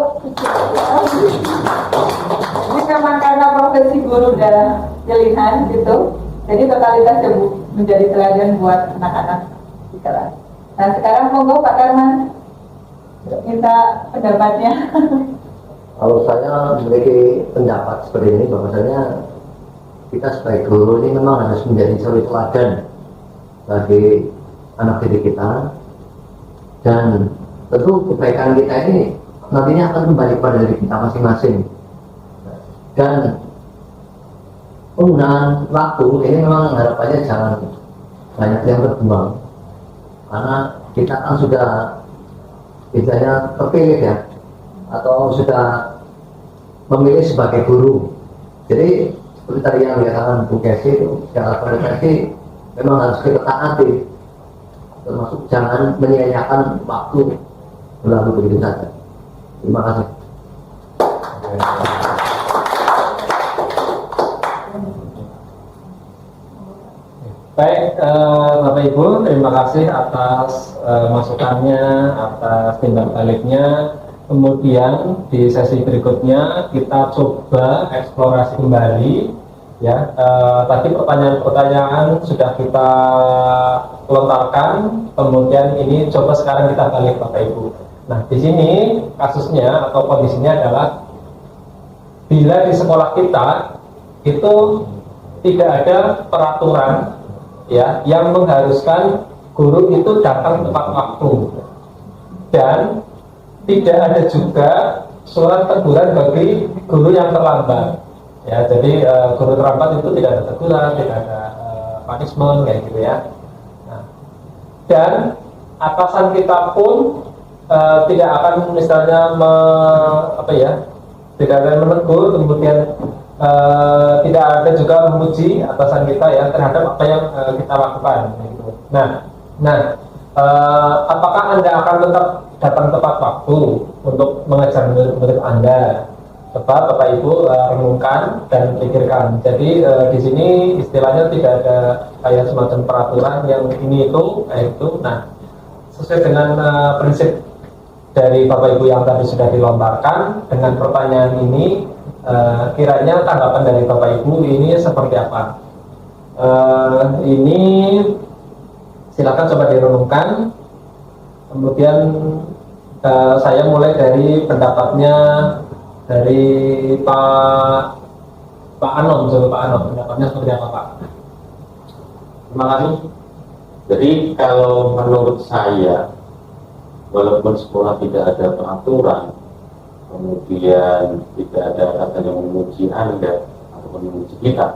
Ini memang karena profesi guru udah jelihan gitu, jadi totalitas ya Bu menjadi teladan buat anak-anak di kelas. Nah sekarang monggo Pak Karman minta pendapatnya. Kalau saya memiliki pendapat seperti ini, bahwasanya kita sebagai guru ini memang harus menjadi suri teladan bagi anak didik kita, dan tentu kebaikan kita ini nantinya akan kembali pada diri kita masing-masing. Dan penggunaan waktu ini memang harapannya jangan banyak yang terbuang, karena kita kan sudah biasanya terpilih ya, atau sudah memilih sebagai guru. Jadi seperti tadi yang dikatakan Bu Kesi itu, secara profesi memang harus kita taati, termasuk jangan menyia-nyiakan waktu berlalu begitu saja. Terima kasih. Baik, Bapak Ibu, terima kasih atas masukannya, atas tindak baliknya. Kemudian di sesi berikutnya kita coba eksplorasi kembali, ya. Tadi pertanyaan-pertanyaan sudah kita lontarkan, kemudian ini coba sekarang kita balik Bapak Ibu. Nah, di sini kasusnya atau kondisinya adalah bila di sekolah kita itu tidak ada peraturan ya yang mengharuskan guru itu datang tepat waktu, dan tidak ada juga surat teguran bagi guru yang terlambat. Ya, jadi guru terlambat itu tidak ada teguran, tidak ada punishment kayak gitu ya. Nah, dan atasan kita pun tidak akan misalnya tidak akan menegur, kemudian tidak ada juga memuji atasan kita ya terhadap apa yang kita lakukan. Gitu. Nah, apakah Anda akan tetap datang tepat waktu untuk mengajar murid Anda? Coba Bapak Ibu renungkan dan pikirkan. Jadi di sini istilahnya tidak ada kayak semacam peraturan yang ini itu, itu. Nah, sesuai dengan prinsip dari Bapak Ibu yang tadi sudah dilontarkan dengan pertanyaan ini, kiranya tanggapan dari Bapak Ibu ini seperti apa? Ini silakan coba direnungkan. Kemudian saya mulai dari pendapatnya dari Pak Anom, pendapatnya seperti apa Pak? Terima kasih. Jadi kalau menurut saya, walaupun sekolah tidak ada peraturan, kemudian tidak ada kata yang memuji Anda ataupun memuji kita,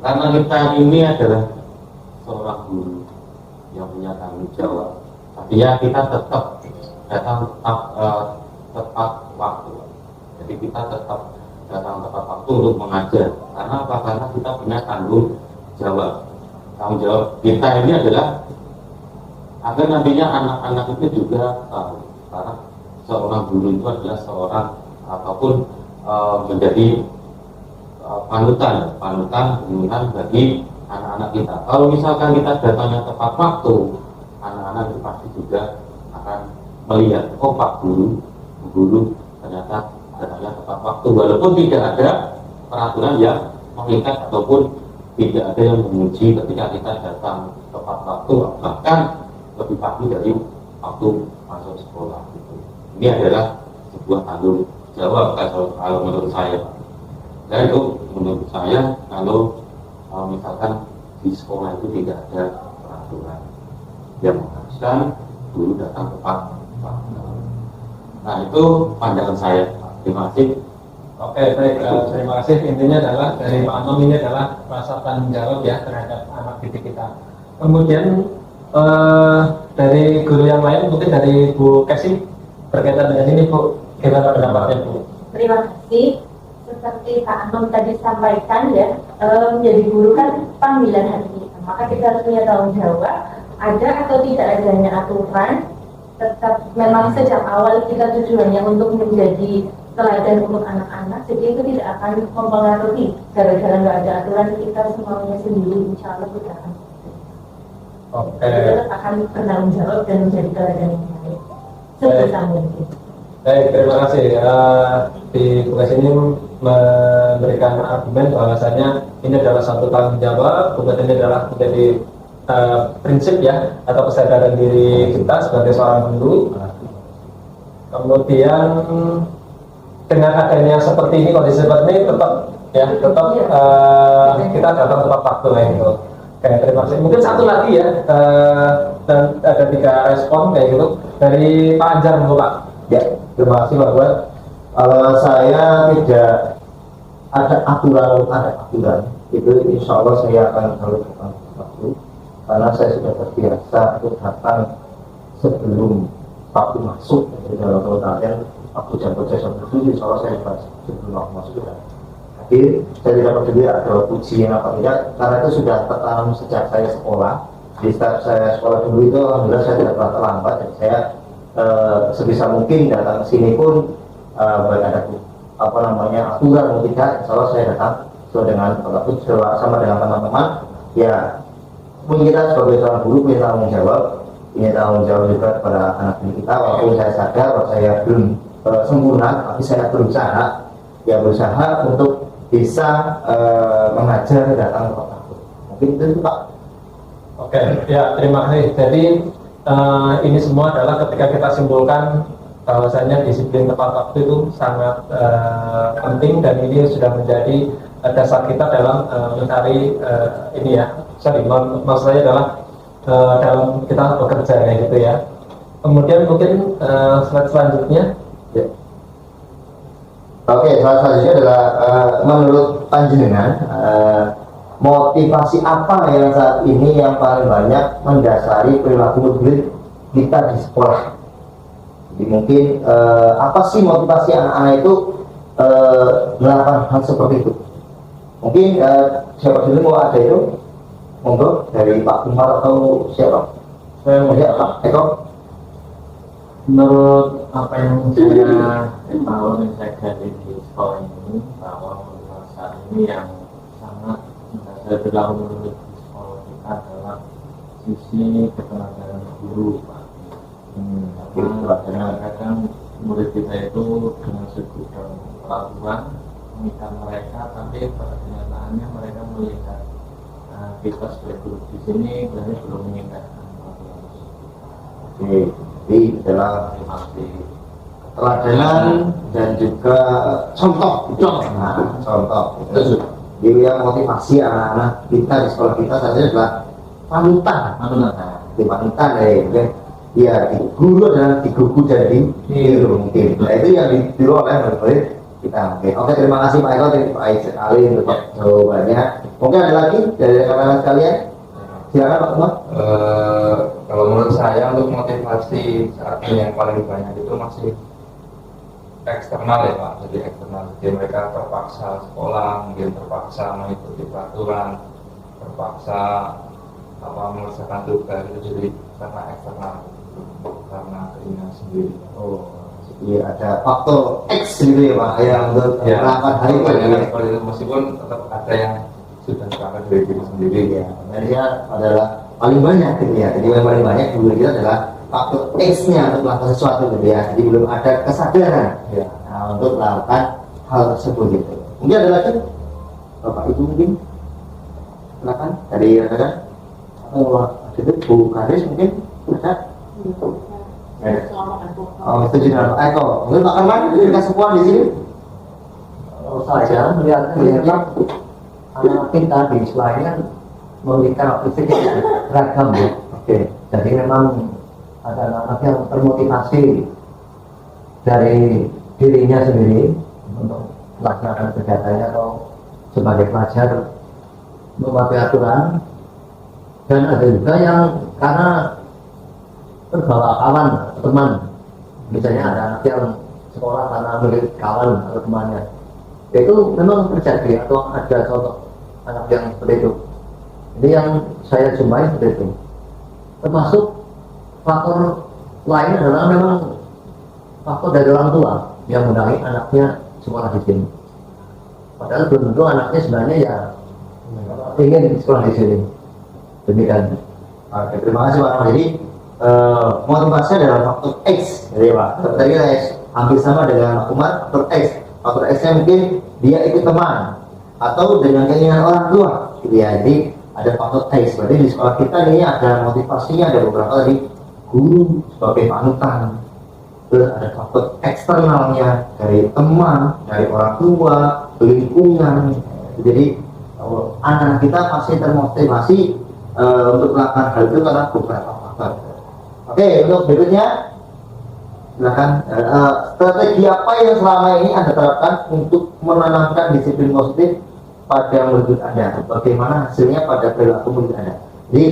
karena kita ini adalah seorang guru yang punya tanggung jawab. Artinya kita tetap datang tepat waktu. Jadi kita tetap datang tepat waktu untuk mengajar. Karena apa? Karena kita punya tanggung jawab. Tanggung jawab kita ini adalah agar nantinya anak-anak itu juga tahu. Karena seorang guru itu adalah seorang ataupun menjadi panutan bagi anak-anak kita. Kalau misalkan kita datangnya tepat waktu, anak-anak itu pasti juga akan melihat, oh Pak guru ternyata datangnya tepat waktu, walaupun tidak ada peraturan yang mengikat ataupun tidak ada yang memuji ketika kita datang tepat waktu, bahkan lebih pagi dari waktu masuk sekolah. Ini adalah sebuah tanggung jawab kalau menurut saya, Pak. Dan itu menurut saya kalau misalkan di sekolah itu tidak ada peraturan yang mengharuskan guru datang tepat waktu. Nah itu pandangan saya. Terima kasih. Oke, baik. Terima kasih. Intinya adalah dari Pak Anom ini adalah rasa tanggung jawab ya terhadap anak didik kita. Kemudian dari guru yang lain, mungkin dari Bu Kesi berkaitan dengan ini Bu, gimana pendapatnya Bu? Terima kasih. Seperti Pak Anom tadi sampaikan ya, menjadi guru kan panggilan hati kita. Maka kita harus punya tanggung jawab. Ada atau tidak adanya aturan, tetap memang sejak awal kita tujuannya untuk menjadi teladan untuk anak-anak, jadi itu tidak akan mempengaruhi gara-gara nggak ada aturan kita semuanya sendiri, insya Allah kita akan kita akan bertanggung jawab dan menjadi teladan yang baik sebisa mungkin. Baik, terima kasih. Di tugas ini memberikan argumen bahwasanya ini adalah satu tanggung jawab, kemudian ini adalah menjadi prinsip ya atau kesadaran diri kita sebagai seorang guru. Kemudian dengan adanya seperti ini, kondisi seperti ini tetap kita datang tepat waktu lah itu. Oke, terima kasih. Mungkin satu lagi ya, dan ada 3 respon kayak gitu dari Pak Anjar dulu Pak. Ya, terima kasih Pak Buat. Kalau saya tidak ada aturan, itu insya Allah saya akan selalu datang tepat waktu. Karena saya sudah terbiasa untuk datang sebelum waktu masuk dari dalam pelatihan. Waktu jam kerja jam 7, insya Allah saya dapat sebelum waktu masuk sudah. Jadi saya tidak peduli ada pujian apa tidak, karena itu sudah tertanam sejak saya sekolah. Di saat saya sekolah dulu itu alhamdulillah saya tidak pernah terlambat, dan saya sebisa mungkin datang ke sini pun baik ada aturan atau tidak, insya Allah saya datang sesuai dengan sama dengan teman-teman. Ya, kita sebagai seorang guru punya tanggung jawab juga kepada anak didik kita. Walaupun saya sadar bahwa saya belum sempurna, tapi saya berusaha untuk bisa mengajar datang tepat waktu. Mungkin itu Pak. Oke, ya terima kasih. Jadi ini semua adalah ketika kita simpulkan bahwasanya disiplin tepat waktu itu sangat penting, dan ini sudah menjadi dasar kita dalam mencari maksud saya adalah dalam kita bekerja kayak gitu ya. Kemudian mungkin slide selanjutnya. Ya. Oke, slide selanjutnya adalah menurut panjenengan motivasi apa yang saat ini yang paling banyak mendasari perilaku murid kita di sekolah? Jadi mungkin apa sih motivasi anak-anak itu melakukan hal seperti itu? Mungkin siapa dulu mau ada itu? Monggo dari Pak Umar atau siapa? Saya mau Pak Eko. Menurut apa yang saya tahu dan saya gali di sekolah ini, bahwa saat ini yang sangat saya berlaku menurut di sekolah kita adalah sisi ketenagaan guru, Pak. Karena kadang murid kita itu dengan segudang perlakuan mengikat mereka, tapi pada kenyataannya mereka melihat kita sebagai guru di sini berarti belum mengikat. Oke, jadi adalah keteladanan dan juga contoh. Nah, contoh itu jadi yang motivasi anak-anak kita di sekolah kita saja adalah panutan. Panutan ya guru adalah guru jadi guru mungkin. Nah itu yang ditiru oleh murid kita. Oke, terima kasih Pak Eko, terima kasih sekali untuk jawabannya. Mungkin ada lagi dari rekan-rekan sekalian. Silakan Pak Umar. Kalau menurut saya untuk motivasi saat ini yang paling banyak itu masih eksternal ya Pak. Jadi eksternal, jadi mereka terpaksa sekolah, mungkin terpaksa mengikuti peraturan, terpaksa mengerjakan tugas itu jadi karena eksternal, karena keinginan sendiri. Iya, ada faktor X gitu ya Pak, yang untuk melakukan hal itu. Meskipun tetap ada yang sudah melakukan dari diri sendiri ya. Dia adalah paling banyak gitu ya. Jadi yang paling banyak dulu kita adalah faktor X-nya untuk melakukan sesuatu gitu ya. Jadi belum ada kesadaran untuk melakukan hal tersebut gitu. Mungkin ada lagi Bapak Ibu mungkin silakan dari rekan. Itu Bu Karis mungkin ada. Setuju dengan Pak Eko. Mungkin Pak Arman kita semua di sini. Saya melihatnya anak kita di sekolah ini kan memiliki karakteristik yang beragam ya. Oke. Jadi memang ada anak-anak yang termotivasi dari dirinya sendiri untuk melaksanakan kegiatannya atau sebagai pelajar mematuhi aturan, dan ada juga yang karena terbawa kawan teman, misalnya ada anak yang sekolah karena melihat kawan atau temannya, itu memang terjadi atau ada contoh anak yang seperti itu. Jadi yang saya jumpai seperti itu. Termasuk faktor lain adalah memang faktor dari orang tua yang mendatangi anaknya sekolah di sini. Padahal belum tentu anaknya sebenarnya ya ingin sekolah di sini. Demikian. Oke, terima kasih Pak. Jadi motivasi adalah faktor X, jadi Pak. Tadi X hampir sama dengan Umar, faktor X. Faktor X-nya mungkin dia ikut teman atau dengan keinginan orang tua, gitu ya. Jadi ada faktor X. Berarti di sekolah kita ini ada motivasinya, ada beberapa tadi guru sebagai panutan. Terus ada faktor eksternalnya dari teman, dari orang tua, lingkungan. Jadi anak kita pasti termotivasi untuk melakukan hal itu karena beberapa faktor. Oke, untuk berikutnya silakan. Strategi apa yang selama ini Anda terapkan untuk menanamkan disiplin positif pada murid Anda? Bagaimana hasilnya pada perilaku murid Anda? Jadi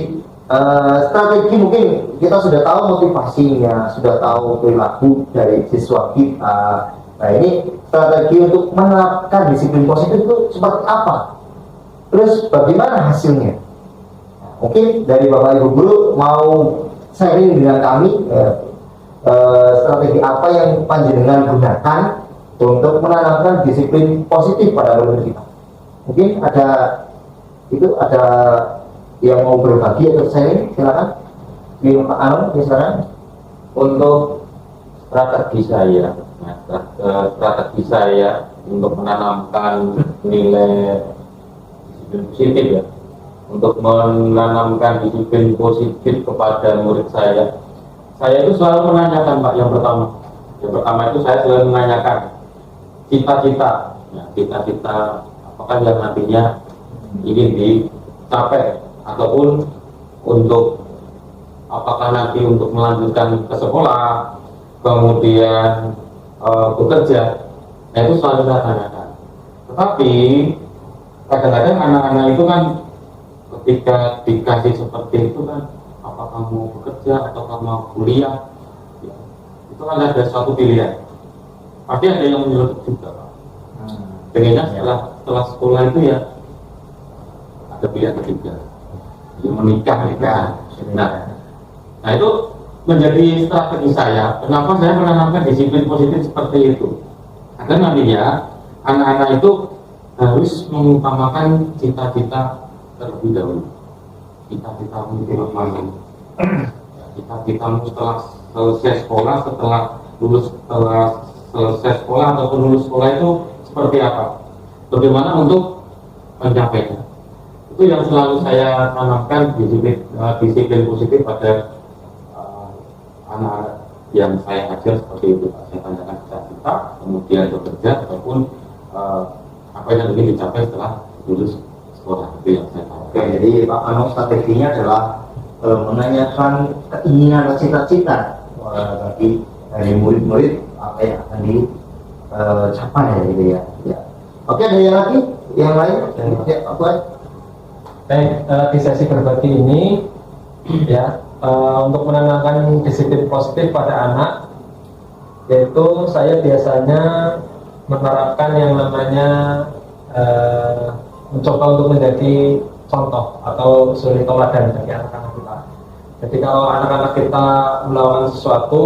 strategi mungkin kita sudah tahu motivasinya, sudah tahu perilaku dari siswa kita. Nah ini strategi untuk menerapkan disiplin positif itu seperti apa? Terus bagaimana hasilnya? Mungkin dari Bapak Ibu Guru mau sharing dengan kami strategi apa yang panjenengan gunakan untuk menanamkan disiplin positif pada murid kita. Mungkin ada yang mau berbagi atau sharing, silakan. Ini Pak Anum, silakan. Untuk strategi saya untuk menanamkan nilai disiplin positif ya, untuk menanamkan disiplin positif kepada murid saya itu selalu menanyakan Pak. Yang pertama itu saya selalu menanyakan cita-cita, apakah yang nantinya ingin dicapai, ataupun untuk apakah nanti untuk melanjutkan ke sekolah, kemudian bekerja. Nah itu selalu saya tanyakan. Tetapi kadang-kadang anak-anak itu kan ketika dikasih seperti itu kan, apakah mau bekerja atau mau kuliah, ya, itu kan ada suatu pilihan. Pasti ada yang menyeletuk juga Pak. Pengennya setelah sekolah itu ya ada pilihan ketiga, ya, menikah. Nah itu menjadi strategi saya. Kenapa saya menanamkan disiplin positif seperti itu? Agar nantinya anak-anak itu harus mengutamakan cita-cita terlebih dahulu. Cita-citamu itu apa? Cita-citamu setelah selesai sekolah, setelah selesai sekolah ataupun lulus sekolah itu seperti apa? Bagaimana untuk mencapainya? Itu yang selalu saya tanamkan disiplin positif pada anak-anak yang saya ajar seperti itu. Saya tanyakan cita-cita, kemudian bekerja ataupun apa yang ingin dicapai setelah lulus sekolah. Itu yang saya tahu. Oke, jadi Pak Anong strateginya adalah menanyakan keinginan dan cita-cita bagi dari murid-murid apa yang akan dicapai gitu ya. Ya. Oke, ada yang lagi? Yang lain? Ya, apa? Baik, di sesi berbagi ini ya untuk menanamkan disiplin positif pada anak, yaitu saya biasanya menerapkan yang namanya mencoba untuk menjadi contoh atau suri teladan bagi anak-anak kita. Jadi kalau anak-anak kita melakukan sesuatu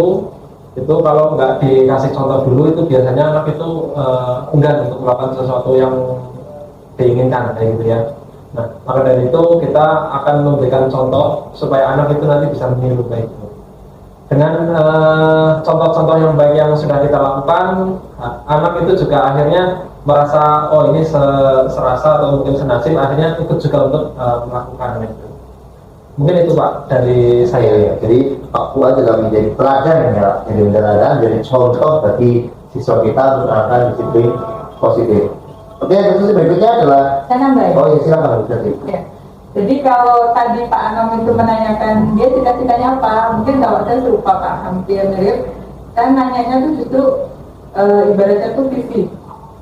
itu kalau nggak dikasih contoh dulu, itu biasanya anak itu enggan untuk melakukan sesuatu yang diinginkan kayak gitu ya. Nah, maka dari itu kita akan memberikan contoh supaya anak itu nanti bisa meniru baik itu. Dengan contoh-contoh yang baik yang sudah kita lakukan, anak itu juga akhirnya merasa oh ini serasa atau mungkin senasib, akhirnya ikut juga untuk melakukan itu. Mungkin itu Pak dari saya. Ya. Jadi Pak Fuad adalah menjadi teladan ya, jadi contoh bagi siswa kita untuk menerapkan disiplin positif. Oke, terus berikutnya adalah Saya nambah ya? oh ya silakan Bu Sati. Ya. Jadi kalau tadi Pak Anom itu menanyakan dia cita-citanya apa, mungkin kalau saya serupa Pak, hampir mirip. Saya nanyanya tuh justru ibaratnya tuh visi.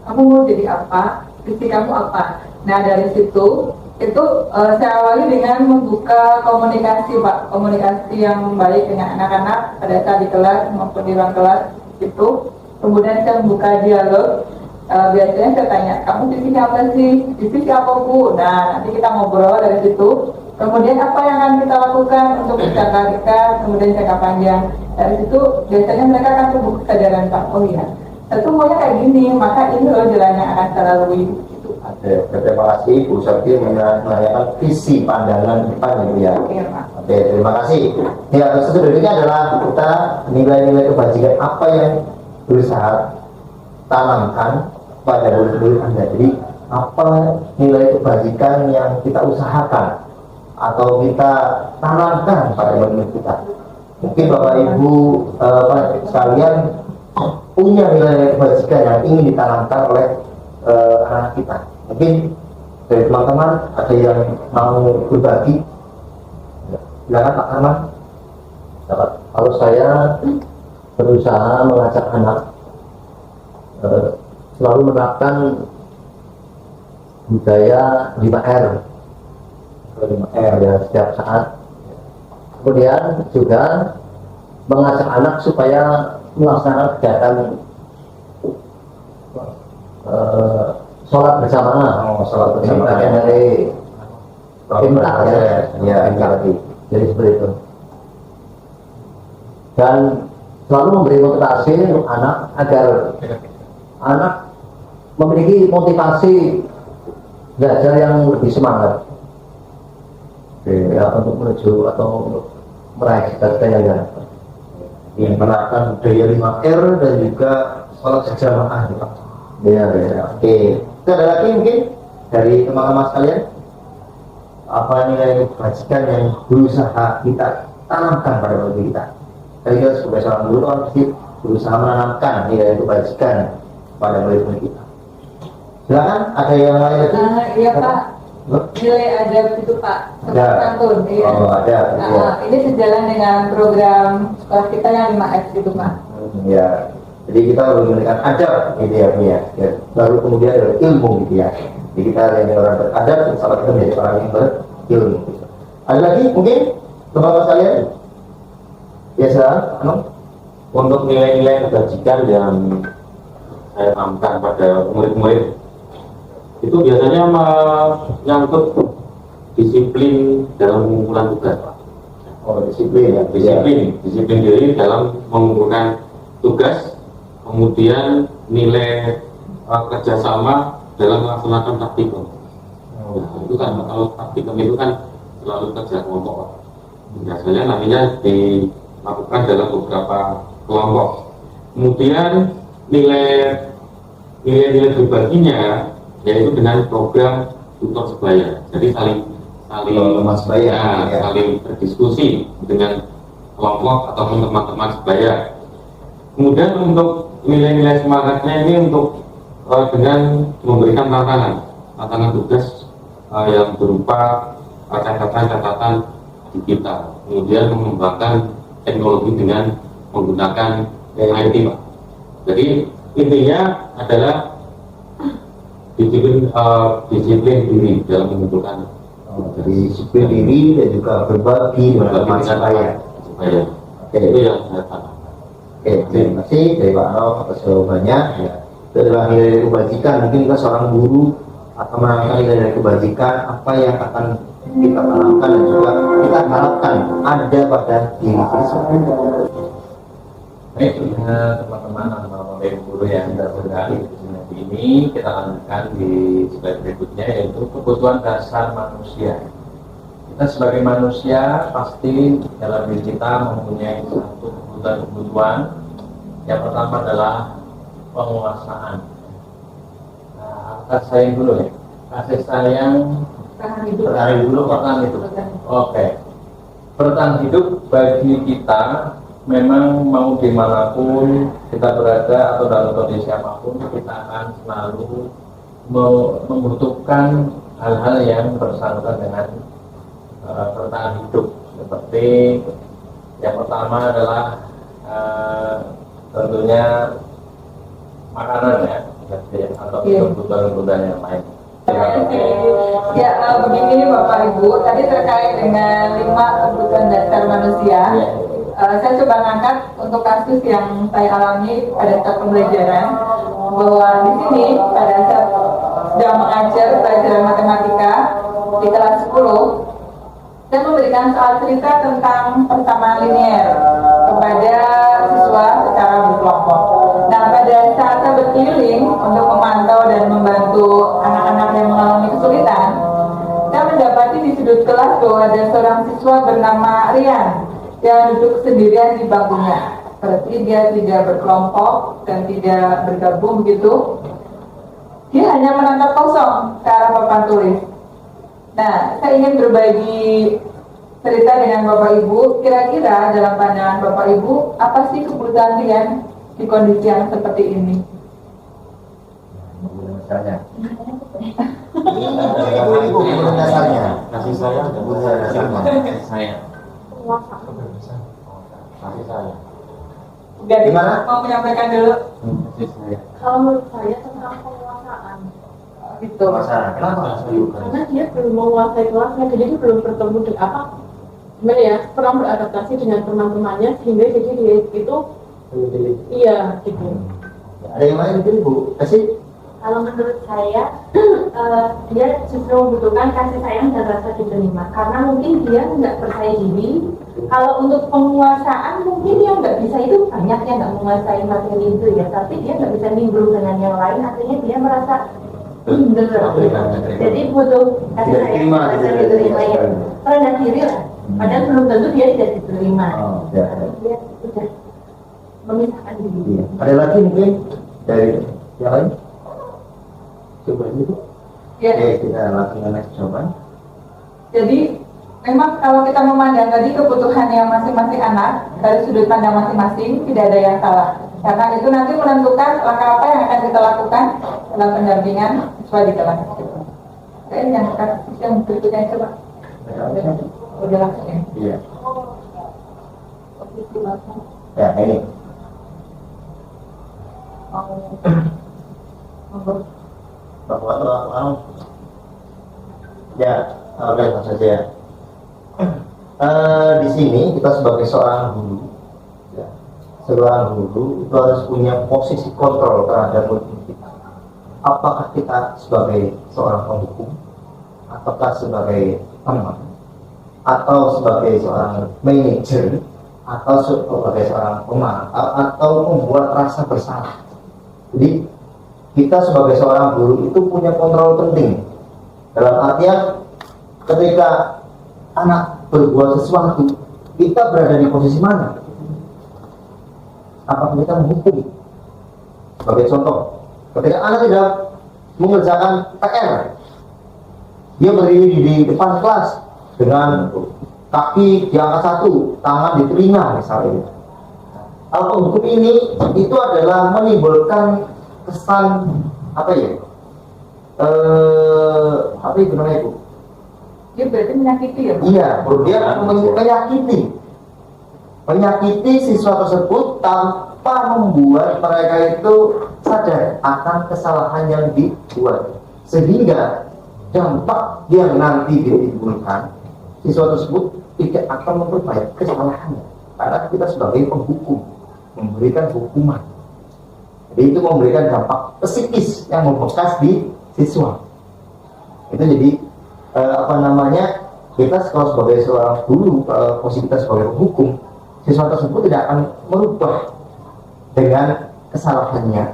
Kamu mau jadi apa? Visi kamu apa? Nah dari situ itu saya awali dengan membuka komunikasi Pak, komunikasi yang baik dengan anak-anak pada saat di kelas maupun di ruang kelas itu. Kemudian saya membuka dialog. Biasanya saya tanya, kamu visinya apa sih? Visi apa Bu? Nah, nanti kita ngobrol dari situ. Kemudian apa yang akan kita lakukan untuk jangka dekat, kemudian jangka panjang. Dari situ biasanya mereka akan tumbuh kesadaran Pak, oh iya, itu maunya kayak gini, maka ini loh jalan yang akan saya lalui. Gitu. Oke, terima kasih Bu Sati menanyakan visi pandangan depan gitu ya. Iya, Pak. Oke, terima kasih. Ya, terus berikutnya adalah kita nilai-nilai kebajikan apa yang berusaha tanamkan pada murid-murid Anda. Jadi apa nilai kebajikan yang kita usahakan atau kita tanamkan pada murid-murid kita? Mungkin Bapak Ibu sekalian punya nilai kebajikan yang ingin ditanamkan oleh anak kita. Mungkin dari teman-teman ada yang mau berbagi. Silakan Pak Arman. Kalau saya berusaha mengajak anak selalu menerapkan budaya 5R ya setiap saat. Kemudian juga mengajak anak supaya melaksanakan kegiatan sholat berjamaah. Sholat berjamaah bagian dari perintah ya, jadi seperti itu. Dan selalu memberi motivasi untuk anak agar anak memiliki motivasi belajar yang lebih semangat ya, untuk menuju atau untuk meraih cita-cita yang diharapkan. Yang menerapkan budaya 5R dan juga sholat berjamaah ya Pak. Ya. Oke. Itu ada lagi mungkin dari teman-teman sekalian apa nilai kebajikan yang berusaha kita tanamkan pada diri kita. Kita sebagai seorang guru kan pasti berusaha menanamkan nilai kebajikan pada murid-murid kita. Silakan, ada yang lain lagi? Iya Pak, nilai adab itu Pak, santun. Iya. Oh ada. Ya. Ini sejalan dengan program sekolah kita yang 5S itu Pak. Ya, jadi kita memberikan adab gitu ya, ya. Baru kemudian ada ilmu gitu ya. Jadi kita yang orang beradab, salah satu menjadi orang yang berilmu. Gitu. Ada lagi mungkin teman-teman sekalian? Ya silakan. Untuk nilai-nilai kebajikan yang saya tanamkan pada murid-murid itu biasanya menyangkut disiplin dalam pengumpulan tugas Pak. Oh, disiplin ya. Disiplin diri dalam mengumpulkan tugas, kemudian nilai kerjasama dalam melaksanakan praktikum. Nah, itu kan kalau praktikum itu kan selalu kerja kelompok. Biasanya nantinya dilakukan dalam beberapa kelompok. Kemudian nilai berbaginya yaitu dengan program tutor sebaya. Jadi saling berdiskusi dengan kelompok ataupun teman-teman sebaya. Kemudian untuk nilai-nilai semangatnya ini untuk dengan memberikan tantangan tugas yang berupa catatan digital, kemudian mengembangkan teknologi dengan menggunakan IT, Pak. Jadi intinya adalah disiplin diri dalam mengumpulkan. Jadi disiplin diri dan juga berbagi dengan teman sebaya. Oke, itu yang saya tanamkan. Oke, terima kasih dari Pak Arok atas jawabannya. Ya. Itu adalah nilai kebajikan. Mungkin kita seorang guru akan menanamkan nilai kebajikan apa yang akan kita tanamkan dan juga kita harapkan ada pada diri siswa. Baik, teman-teman atau bapak guru yang sudah bergabung di sesi ini, kita lanjutkan di slide berikutnya, yaitu kebutuhan dasar manusia. Kita sebagai manusia pasti dalam diri kita mempunyai satu kebutuhan. Yang pertama adalah penguasaan. Nah, kasih sayang dulu ya. Kasih sayang. Bertahan hidup. Oke. Bertahan hidup bagi kita memang mau dimanapun kita berada atau dalam kondisi apapun, kita akan selalu membutuhkan hal-hal yang bersangkutan dengan bertahan hidup. Seperti yang pertama adalah tentunya makanan ya, atau kebutuhan-kebutuhan yang lain. Ya, begini Bapak Ibu, tadi terkait dengan 5 kebutuhan dasar manusia. Saya coba ngangkat untuk kasus yang saya alami pada saat pembelajaran, bahwa di sini pada saat sedang mengajar pelajaran matematika di kelas 10, saya memberikan soal cerita tentang persamaan linier kepada siswa secara berkelompok. Nah, pada saat saya berkeliling untuk memantau dan membantu anak-anak yang mengalami kesulitan, saya mendapati di sudut kelas bahwa ada seorang siswa bernama Rian yang duduk sendirian di bangkunya. Berarti dia tidak berkelompok dan tidak bergabung begitu. Dia hanya menatap kosong ke arah papan tulis. Nah, saya ingin berbagi cerita dengan Bapak Ibu. Kira-kira dalam pandangan Bapak Ibu, apa sih kebutuhan Rian di kondisi yang seperti ini? Misalnya. Ibu dasarnya. Kasih sayang dan kasih sayang. Kasih sayang. Gimana? Mau menyampaikan dulu? Kalau menurut saya tentang penguasaan. Gitu. Kenapa? Karena dia belum menguasai kelasnya, jadi dia belum bertemu dengan apa? Gimana ya? Pernah beradaptasi dengan teman-temannya sehingga jadi dia itu iya gitu. Ada yang lain mungkin Bu? Kasih. Kalau menurut saya, dia justru membutuhkan kasih sayang dan rasa diterima. Karena mungkin dia nggak percaya diri. Kalau untuk penguasaan, mungkin dia nggak bisa, itu banyak yang nggak menguasai materi itu ya. Tapi dia nggak bisa nimbrung dengan yang lain, artinya dia merasa minder. Jadi butuh kasih sayang dan rasa diterima ya. Rendah diri lah. Padahal belum tentu dia tidak diterima. Dia sudah memisahkan diri. Ada lagi mungkin dari yang lain? Coba dulu. Ya. Oke, kita langsung next jawaban. Jadi memang kalau kita memandang tadi kebutuhannya masing-masing anak dari sudut pandang masing-masing, tidak ada yang salah. Karena itu nanti menentukan langkah apa yang akan kita lakukan dalam pendampingan siswa di kelas. Oke, yang berikutnya coba. Udah langsung ya. Iya. Ya, ini. Bahwa ya, oke, saja. Di sini kita sebagai seorang guru, ya, seorang guru itu harus punya posisi kontrol terhadap murid kita. Apakah kita sebagai seorang penghukum, ataukah sebagai teman, atau sebagai seorang manajer atau sebagai seorang pemantau atau membuat rasa bersalah. Jadi kita sebagai seorang guru itu punya kontrol penting dalam artian ketika anak berbuat sesuatu, kita berada di posisi mana? Apakah kita menghukum? Sebagai contoh, ketika anak tidak mengerjakan PR, dia berdiri di depan kelas dengan kaki di angka 1, tangan di telinga misalnya. Kalau hukum ini itu adalah menimbulkan kesan apa ya? Apa itu namanya itu? Dia berarti menyakiti ya? Iya, dia menyakiti siswa tersebut tanpa membuat mereka itu sadar akan kesalahan yang dibuat, sehingga dampak yang nanti ditimbulkan siswa tersebut tidak akan memperbaiki kesalahannya, karena kita sebagai penghukum memberikan hukuman. Jadi itu memberikan dampak psikis yang membekas di siswa. Itu jadi kita kalau sebagai seorang guru, posisi kita sebagai penghukum, siswa tersebut tidak akan merubah dengan kesalahannya,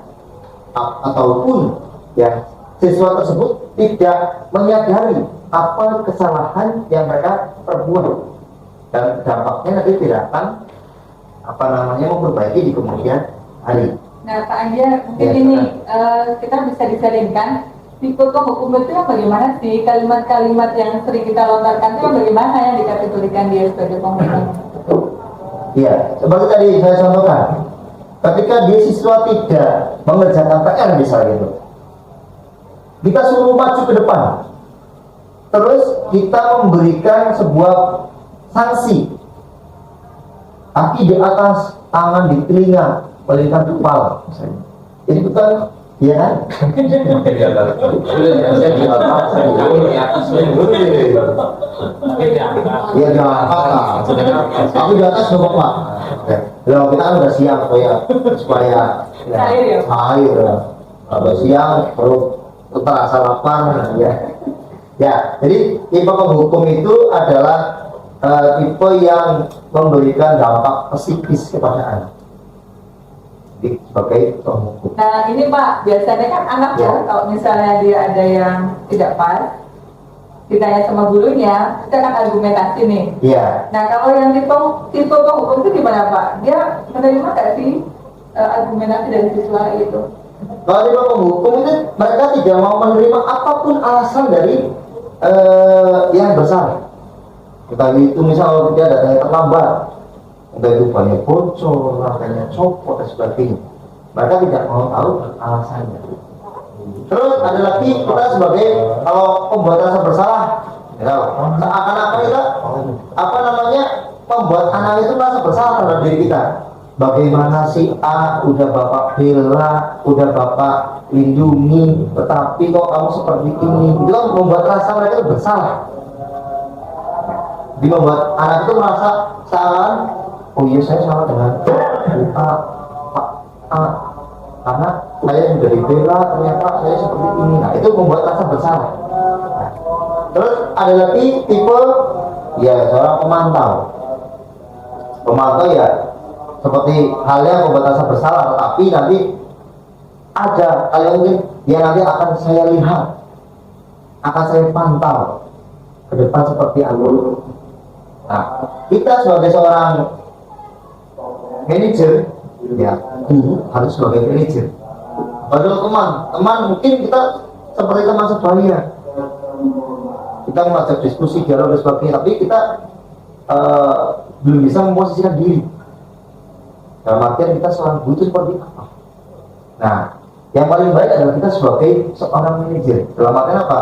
ataupun ya siswa tersebut tidak menyadari apa kesalahan yang mereka perbuat, dan dampaknya nanti tidak akan memperbaiki di kemudian hari. Nah, Pak Anja, mungkin ini kita bisa disaringkan tipe hukum itu yang bagaimana sih, kalimat-kalimat yang sering kita lontarkan itu bagaimana yang dikategorikan dia sebagai penghukum? Iya, seperti tadi saya contohkan, ketika dia siswa tidak mengerjakan PR misalnya itu, kita suruh maju ke depan, terus kita memberikan sebuah sanksi, kaki di atas, tangan di telinga, melingkar kepala misalnya. Jadi bukan, iya kan? Iya di atas, tapi di atas nggak apa-apa. Kalau kita kan udah siap supaya air, udah siang perut terasa lapar, ya. Ya, jadi tipe penghukum itu adalah tipe yang memberikan dampak psikis kepada anak. Sebagai penghukum. Nah ini Pak, biasanya kan anak ya, kalau misalnya dia ada yang tidak pas, ditanya sama gurunya, kita kan argumentasi nih. Iya. Nah kalau yang tipe penghukum itu gimana Pak? Dia menerima nggak sih argumentasi dari siswa itu? Kalau tipe penghukum itu mereka tidak mau menerima apapun alasan dari yang besar. Entah itu misal dia datangnya terlambat, entah itu banyak bocor, rangkaiannya copot dan sebagainya. Mereka tidak mau tahu alasannya. Terus ada lagi kita sebagai kalau pembuat rasa bersalah, seakan-akan kita membuat anak itu merasa bersalah terhadap diri kita. Bagaimana si A udah bapak bela, udah bapak lindungi, tetapi kok kamu seperti ini? Itu kan membuat rasa mereka itu bersalah. Jadi membuat anak itu merasa salah. Oh iya, saya salah dengan Pak A, karena saya sudah dibela, ternyata saya seperti ini. Nah, itu membuat rasa bersalah. Nah, terus ada lagi tipe ya seorang pemantau. Pemantau ya seperti halnya membuat rasa bersalah, tetapi nanti ada kayak mungkin dia nanti akan saya lihat, akan saya pantau ke depan seperti apa. Nah, kita sebagai seorang manajer, ya harus sebagai manajer. Padahal teman mungkin kita seperti teman sebaya, kita mengajak diskusi, dialog dan sebagainya, tapi kita belum bisa memposisikan diri. Dalam artian kita seorang guru itu seperti apa? Nah, yang paling baik adalah kita sebagai seorang manajer. Dalam artian apa?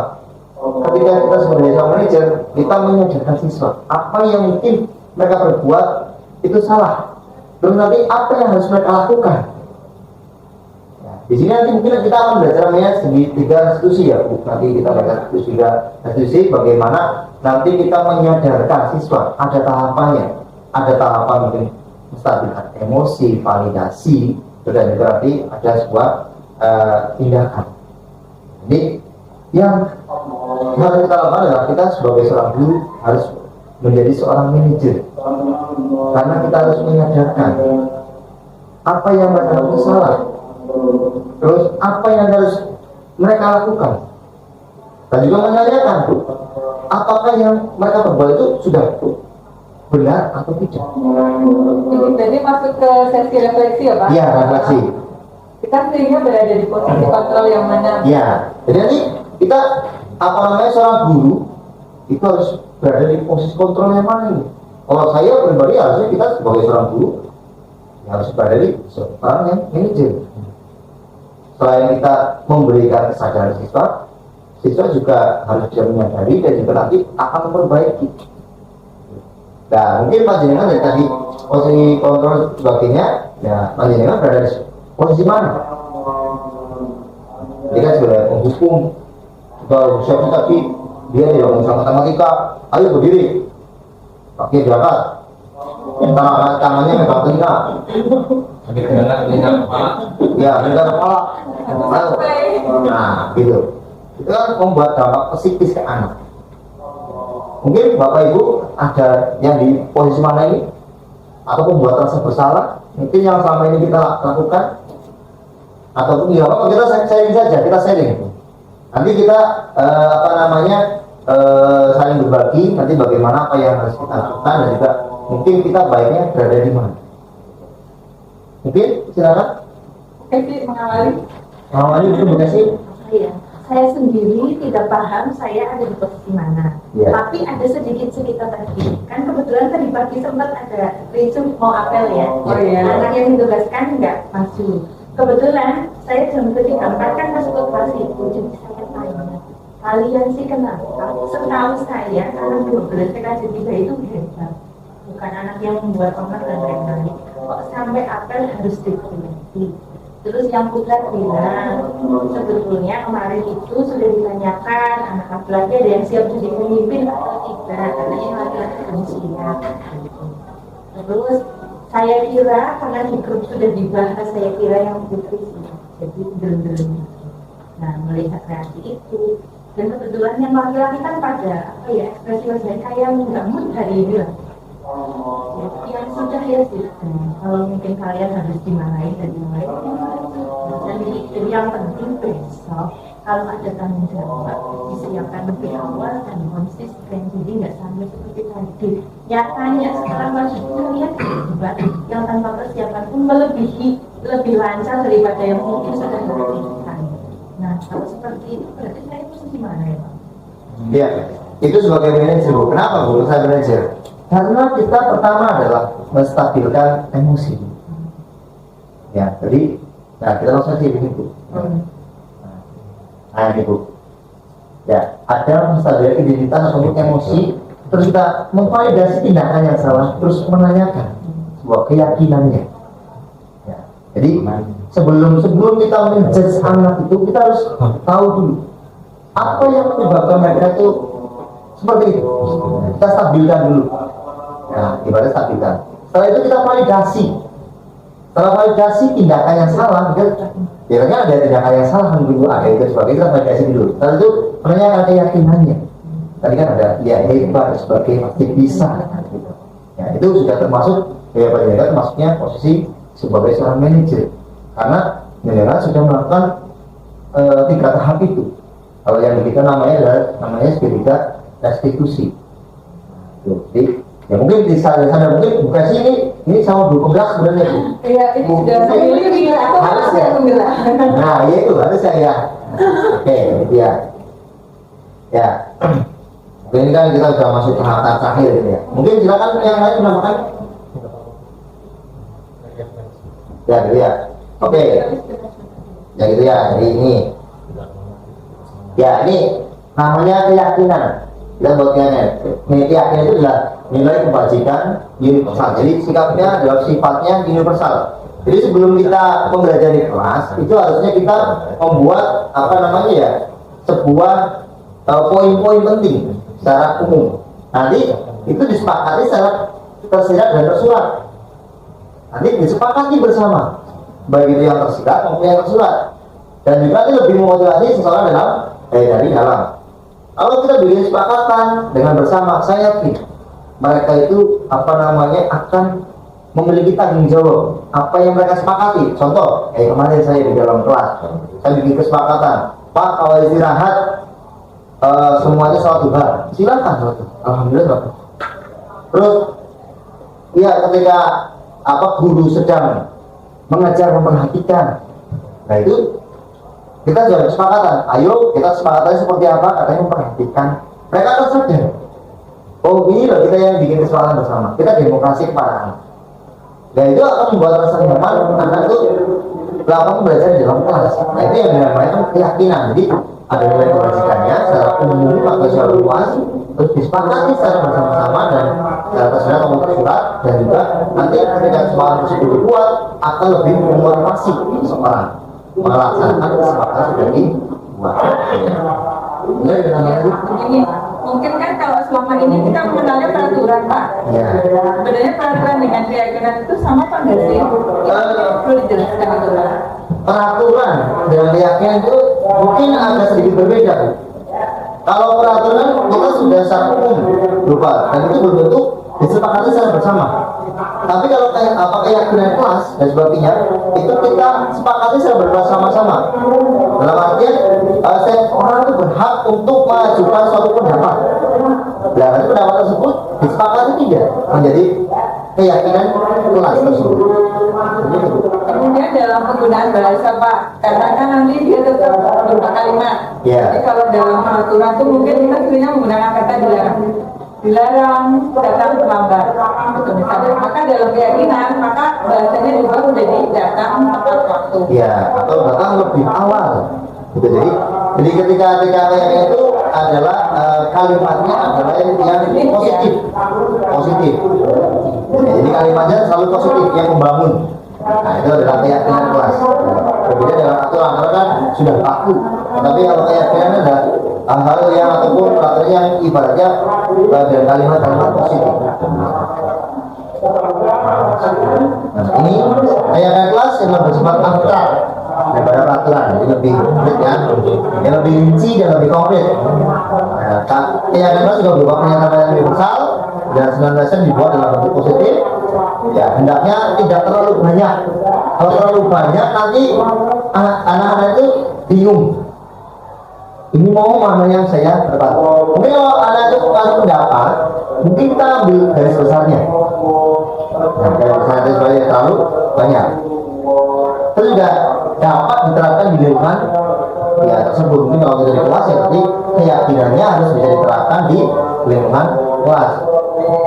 Ketika kita sebagai seorang manajer, kita menyadarkan siswa apa yang mungkin mereka berbuat itu salah. Terus nanti apa yang harus mereka lakukan? Nah, di sini nanti mungkin kita akan belajar namanya segi 3 restitusi ya. Nanti kita belajar restitusi bagaimana nanti kita menyadarkan siswa ada tahapannya. Ada tahapan mungkin menstabilkan emosi, validasi, dan berarti ada sebuah tindakan. Jadi yang harus kita lakukan adalah kita sebagai seorang guru harus menjadi seorang manajer, karena kita harus menyadarkan apa yang mereka lakukan salah, terus apa yang harus mereka lakukan, dan juga menanyakan apakah yang mereka perbuat itu sudah benar atau tidak. Jadi masuk ke sesi refleksi ya Pak? Iya, refleksi. Kita seringnya berada di posisi kontrol yang mana? Iya, jadi nanti kita apa namanya seorang guru itu harus berada di posisi kontrol yang mana ini. Kalau saya pribadi harusnya kita sebagai seorang guru ya harus berada di seorang yang manajer. Selain kita memberikan kesadaran siswa, siswa juga harus bisa menyadari dan juga nanti akan memperbaiki. Nah, mungkin panjenengan dari tadi posisi kontrol sebagainya, ya panjenengan berada di posisi mana? Dia kan sebagai penghukum, kalau siapa tapi dia tidak bisa matematika, ayo berdiri, kaki diangkat, tangannya megang telinga, ya megang kepala, ayo, nah gitu. Itu kan membuat dampak psikis ke anak. Mungkin Bapak Ibu ada yang di posisi mana ini, atau pembuatan rasa bersalah, mungkin yang selama ini kita lakukan, ataupun ya apa kita sharing saja, kita sharing. Nanti kita saling berbagi nanti bagaimana apa yang harus kita lakukan dan juga mungkin kita baiknya berada di mana. Mungkin silakan. Oke, mengawali. Mengawali itu bukan sih? Iya. Saya sendiri tidak paham saya ada di posisi mana. Yeah. Tapi ada sedikit cerita tadi. Kan kebetulan tadi pagi sempat ada Ricu mau apel ya. Oh iya. Anak yang ditugaskan nggak masuk. Kebetulan saya jam 3 kan masuk ke kelas itu. Jadi saya tanya, kalian sih kenapa? Setahu saya anak 12 TKJ 3 itu hebat. Bukan anak yang membuat onar dan lain-lain. Kok sampai apel harus diganti? Terus yang Putra bilang, sebetulnya kemarin itu sudah ditanyakan anak laki-laki ada yang siap jadi pemimpin atau tidak, karena yang laki-laki belum siap. Terus saya kira karena di grup sudah dibahas, saya kira yang putri siap, jadi belum. Nah, melihat reaksi itu, dan kebetulan yang laki-laki kan pada apa ya ekspresi wajahnya kayak nggak mood hari ini lah. Yang sudah ya sih, kalau mungkin kalian harus dimarahin dan dimarahin. Dan yang penting besok kalau ada tanggung jawab disiapkan lebih awal dan konsisten, jadi nggak sampai seperti tadi. Nyatanya sekarang masih kalian hebat, yang tanpa persiapan pun lebih lancar daripada yang mungkin sudah dilakukan. Nah, kalau seperti itu berarti saya harus gimana ya Pak? Iya, itu sebagai manajer. Kenapa Bu saya manajer? Karena kita pertama adalah menstabilkan emosi. Ya, jadi kita langsung sih ini Bu. Nah ini Bu. Ya, ada menstabilkan identitas atau emosi, terus kita memvalidasi tindakan yang salah, terus menanyakan sebuah keyakinannya. Ya, jadi sebelum kita menjudge anak itu, kita harus tahu dulu apa yang menyebabkan mereka itu seperti itu. Kita stabilkan dulu. Nah, ibarat stabilkan. Setelah itu kita validasi. Setelah validasi tindakan yang salah, ya kan ada tindakan yang salah dulu, ada itu sebagainya, kita validasi dulu. Setelah itu menanyakan keyakinannya. Tadi kan ada ya hebat sebagai pasti bisa. Ya, itu sudah termasuk ya penjaga termasuknya posisi sebagai seorang manajer. Karena manajer sudah melakukan 3 tahap itu. Kalau yang kita namanya sertifikat restitusi. Jadi ya mungkin di sana mungkin bukan sih ini sama Bu Penggerak sebenarnya Bu. Iya, ini sudah memilih harus ya. Nah, ya itu harus ya. Oke, itu ya. Ya. Mungkin kan kita sudah masuk ke tahap terakhir gitu ya. Mungkin silakan yang lain menambahkan. Ya, gitu ya. Oke. Ya gitu ya. Jadi ini. Ya, ini namanya keyakinan. Kita buat keyakinan itu adalah nilai kebajikan universal. Jadi sikapnya adalah sifatnya universal. Jadi sebelum kita mempelajari kelas, itu harusnya kita membuat sebuah poin-poin penting secara umum. Nanti itu disepakati secara tersirat dan tersurat. Nanti disepakati bersama, baik itu yang tersirat maupun yang tersurat. Dan juga ini lebih memotivasi seseorang dari dalam. Kalau kita bikin kesepakatan dengan bersama, saya yakin mereka itu akan memiliki tanggung jawab apa yang mereka sepakati. Contoh, kayak kemarin saya di dalam kelas, saya bikin kesepakatan, Pak kalau istirahat semuanya sholat duha, silakan sholat duha. Alhamdulillah sholat duha. Terus, ya ketika guru sedang mengajar memperhatikan, nah itu kita juga kesepakatan. Ayo kita sepakatannya seperti apa? Katanya memperhatikan. Mereka akan sadar. Oh ini loh kita yang bikin kesepakatan bersama. Kita demokrasi kepada anak. Dan itu akan membuat rasa nyaman anak itu melakukan belajar di dalam kelas. Nah itu yang dinamakan keyakinan. Jadi ada nilai kebajikannya secara umum atau secara luas, terus disepakati secara bersama-sama dan secara tersurat atau tersurat, dan juga nanti ketika kesepakatan tersebut dibuat akan lebih memotivasi seseorang melaksanakan kesepakatan sudah dibuat. Ini mungkin kan kalau selama ini kita mengenalnya peraturan, Pak. Ya. Sebenarnya peraturan dengan keyakinan itu sama apa enggak sih? Perlu dijelaskan itu, Pak. Peraturan dengan keyakinan itu mungkin agak sedikit berbeda. Kalau peraturan kita sudah secara umum lupa, dan itu berbentuk disepakati secara bersama. Tapi kalau keyakinan kelas dan sebagainya itu kita sepakati secara bersama-sama. Dalam artian setiap orang itu berhak untuk mengajukan suatu pendapat. Nah, pendapat tersebut disepakati tidak menjadi keyakinan kelas tersebut. Kemudian dalam penggunaan bahasa, Pak, karena kan nanti dia tetap berupa kalimat. Yeah. Jadi kalau dalam peraturan itu mungkin kita sebenarnya menggunakan kata dilarang datang terlambat. Betul, misalnya, maka dalam keyakinan maka bahasanya juga menjadi datang tepat waktu. Ya, atau datang lebih awal. Gitu. Jadi ketika keyakinan itu adalah kalimatnya adalah yang positif. Jadi kalimatnya selalu positif yang membangun. Nah itu adalah keyakinan kelas. Berbeda dengan aturan, karena kan sudah kaku. Tapi kalau keyakinan ada hal-hal yang ataupun peraturan yang ibaratnya dengan kalimat-kalimat positif. Nah, ini keyakinan kelas yang bersifat abstrak daripada peraturan, jadi lebih konkret ya, yang lebih rinci dan lebih konkret. Nah, keyakinan kelas juga berupa pernyataan yang universal dan senantiasa dibuat dalam bentuk positif. Ya, hendaknya tidak terlalu banyak. Kalau terlalu banyak nanti anak-anak itu bingung. Ini mau mana yang saya dapat. Mungkin kalau anak itu kasih pendapat, mungkin kita ambil garis besarnya. Nah, garis besarnya sebenarnya terlalu banyak. Itu juga dapat diterapkan di lingkungan ya tersebut. Mungkin kalau kita di kelas ya, tapi keyakinannya harus bisa diterapkan di lingkungan kelas.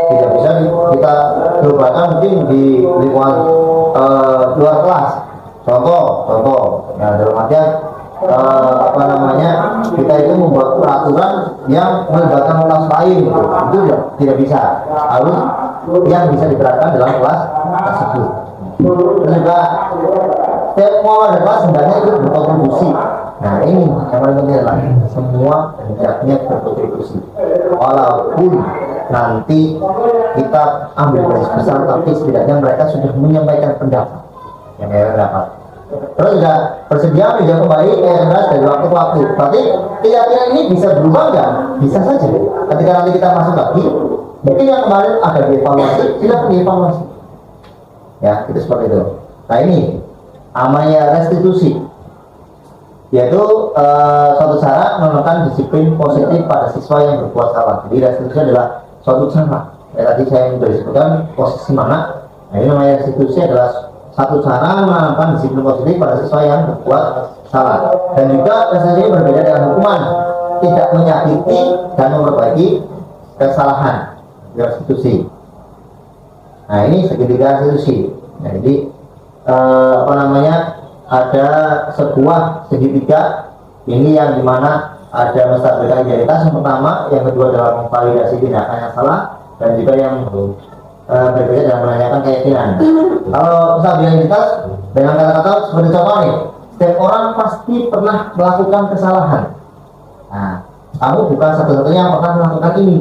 Tidak bisa kita globalkan mungkin di lingkungan luar kelas. Contoh, ya dalam artian kita itu membuat peraturan yang melibatkan kelas lain, itu tidak bisa. Harus yang bisa diterapkan dalam kelas tersebut. Dan juga setiap ada kelas hendaknya itu berkontribusi. Nah ini yang paling penting adalah semua hendaknya berkontribusi. Walaupun nanti kita ambil garis besar, tapi setidaknya mereka sudah menyampaikan pendapat yang mereka dapat. Terus juga bersedia juga kembali keras dari waktu ke waktu. Berarti keyakinan ini bisa berubah nggak? Bisa saja. Ketika nanti kita masuk lagi, mungkin yang kemarin ada dievaluasi, silakan dievaluasi. Ya, itu seperti itu. Nah ini namanya restitusi, yaitu suatu cara menemukan disiplin positif pada siswa yang berbuat salah. Jadi restitusi adalah suatu cara. Ya, tadi saya sudah disebutkan posisi mana. Nah ini namanya restitusi adalah satu cara menanamkan disiplin positif pada siswa yang berbuat salah. Dan juga restitusi berbeda dengan hukuman, tidak menyakiti dan memperbaiki kesalahan. Restitusi. Nah ini segitiga restitusi. Nah, jadi ada sebuah segitiga ini yang dimana ada menstabilkan identitas yang pertama, yang kedua adalah memvalidasi tindakan yang salah, dan juga yang berbeda dalam menanyakan keyakinan. Kalau menstabilkan identitas dengan kata-kata seperti contoh nih, setiap orang pasti pernah melakukan kesalahan. Nah, kamu bukan satu-satunya yang pernah melakukan ini.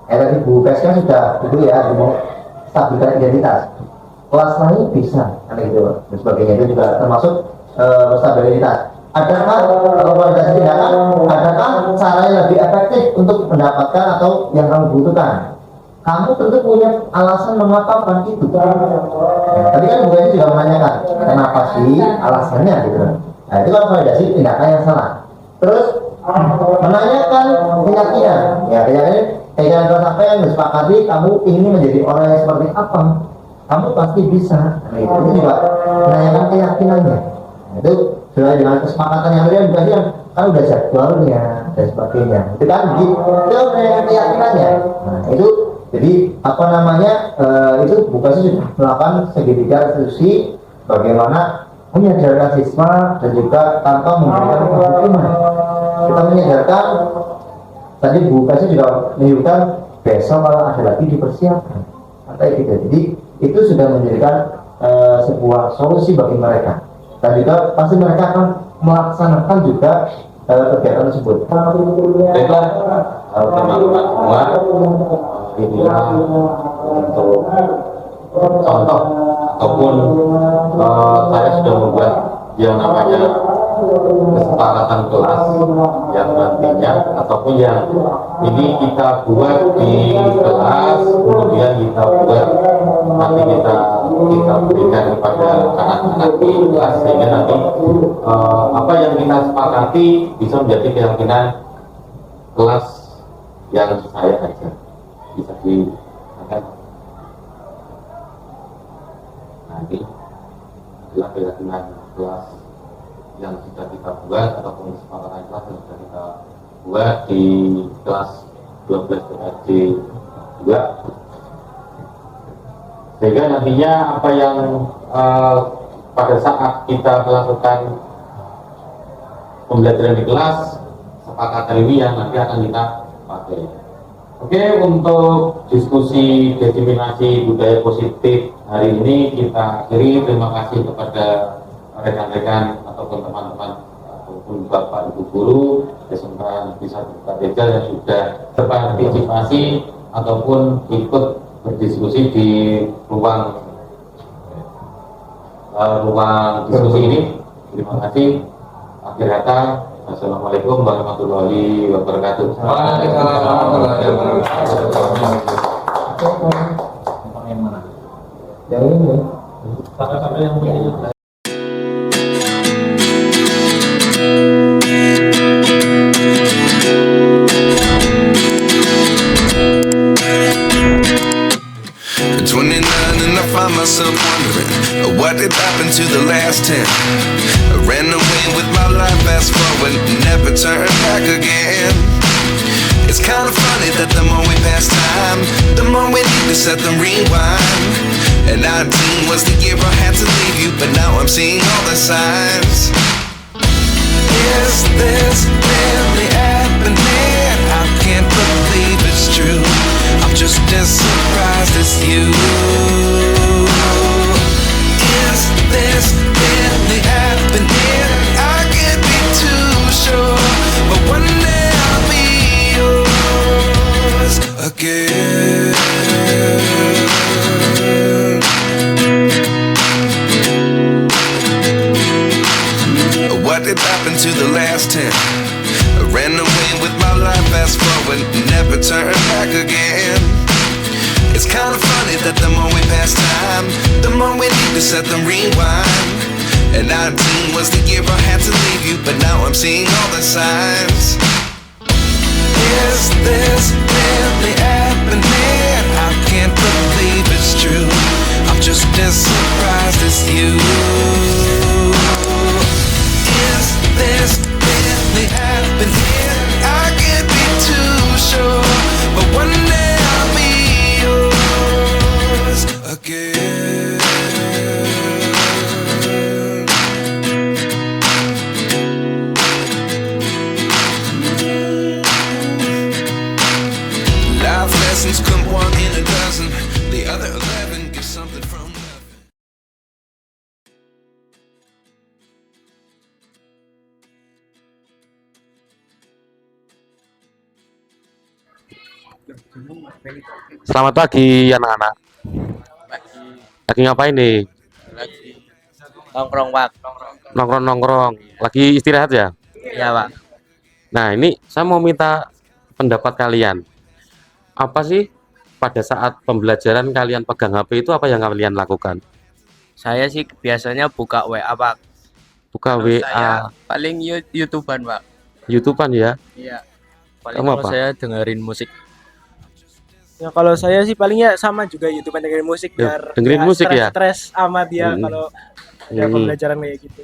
Tadi Bu Pes kan sudah itu ya, menstabilkan identitas. Kelas lain bisa, kan itu dan sebagainya, itu juga termasuk menstabilkan identitas. Adakah validasi tindakan? Adakah cara yang lebih efektif untuk mendapatkan atau yang kamu butuhkan? kamu tentu punya alasan mengapa melakukan itu. Nah, tadi kan Bu Eni juga menanyakan kenapa sih alasannya gitu. Nah itu kan validasi tindakan yang salah. Terus menanyakan keyakinan, ya keyakinan kalau sampai yang disepakati kamu ingin menjadi orang yang seperti apa, kamu pasti bisa. Nah, itu juga menanyakan keyakinannya. Nah, itu sesuai dengan kesepakatan yang tadi yang kan udah jadwalnya dan sebagainya. Itu kan itu menanyakan keyakinannya. Nah itu jadi apa namanya itu bukan sudah melakukan segitiga institusi bagaimana menyadarkan siswa dan juga tanpa memberikan hukuman. Kita menyadarkan tadi Bu Kasih juga menunjukkan besok kalau ada lagi dipersiapkan atau gitu. Jadi itu sudah menjadikan sebuah solusi bagi mereka dan juga pasti mereka akan melaksanakan juga kegiatan tersebut. Baiklah teman-teman semua, inilah untuk contoh ataupun saya sudah membuat yang namanya kesepakatan kelas yang nantinya ataupun yang ini kita buat di kelas, kemudian kita buat nanti kita berikan kepada anak-anak di kelas sehingga nanti apa yang kita sepakati bisa menjadi keyakinan kelas yang saya ajar bisa diakan. Nanti adalah keyakinan kelas yang sudah kita buat ataupun kesepakatan kelas yang sudah kita buat di kelas 12 PRJ 2 sehingga nantinya apa yang pada saat kita melakukan pembelajaran di kelas sepakatan ini yang nanti akan kita pakai. Oke, untuk diskusi diseminasi budaya positif hari ini kita akhiri. Terima kasih kepada rekan-rekan ataupun teman-teman ataupun Bapak Ibu Guru SMK Negeri 1 Kategal yang sudah berpartisipasi ataupun ikut berdiskusi di ruang diskusi ini. Terima kasih. Akhir kata, Assalamualaikum warahmatullahi wabarakatuh. Waalaikumsalam warahmatullahi wabarakatuh. Yang ini Kakak-kakak yang punya At 29 and I find myself wondering what did happen to the last 10. I ran away with my life, fast forward, never turn back again. It's kind of funny that the more we pass time, the more we need to set the rewind. And 19 was the year I had to leave you, but now I'm seeing all the signs. Is this really happening? I can't believe it's true. I'm just as surprised as you. Is this really happening? I can't be too sure, but one day I'll be yours again. What did happen to the last 10? I ran away with my life, fast forward, never turn back again. It's kind of funny that the more we pass time, the more we need to set the rewind. And 19 was the year I had to leave you, but now I'm seeing all the signs. Is this really happening? I can't believe it's true. I'm just as surprised as you. Is this really happening? I can't be too sure, but one day I'll be yours again. Life lessons come one in a dozen. The other 11 get something from nothing. Selamat pagi anak-anak. Lagi ngapain nih? Nongkrong Pak. Nongkrong-nongkrong. Lagi istirahat ya? Iya Pak. Nah ini saya mau minta pendapat kalian. Apa sih pada saat pembelajaran kalian pegang HP itu apa yang kalian lakukan? Saya sih biasanya buka WA, Pak. Buka Kalau WA, saya paling YouTubean, Pak. YouTubean ya? Iya. Paling Kamu kalau apa? saya dengerin musik. Ya kalau saya sih paling ya sama juga YouTube dengerin musik Ya, biar dengerin musik ya? stres amat ya Hmm. kalau ya Hmm. pembelajaran kayak gitu.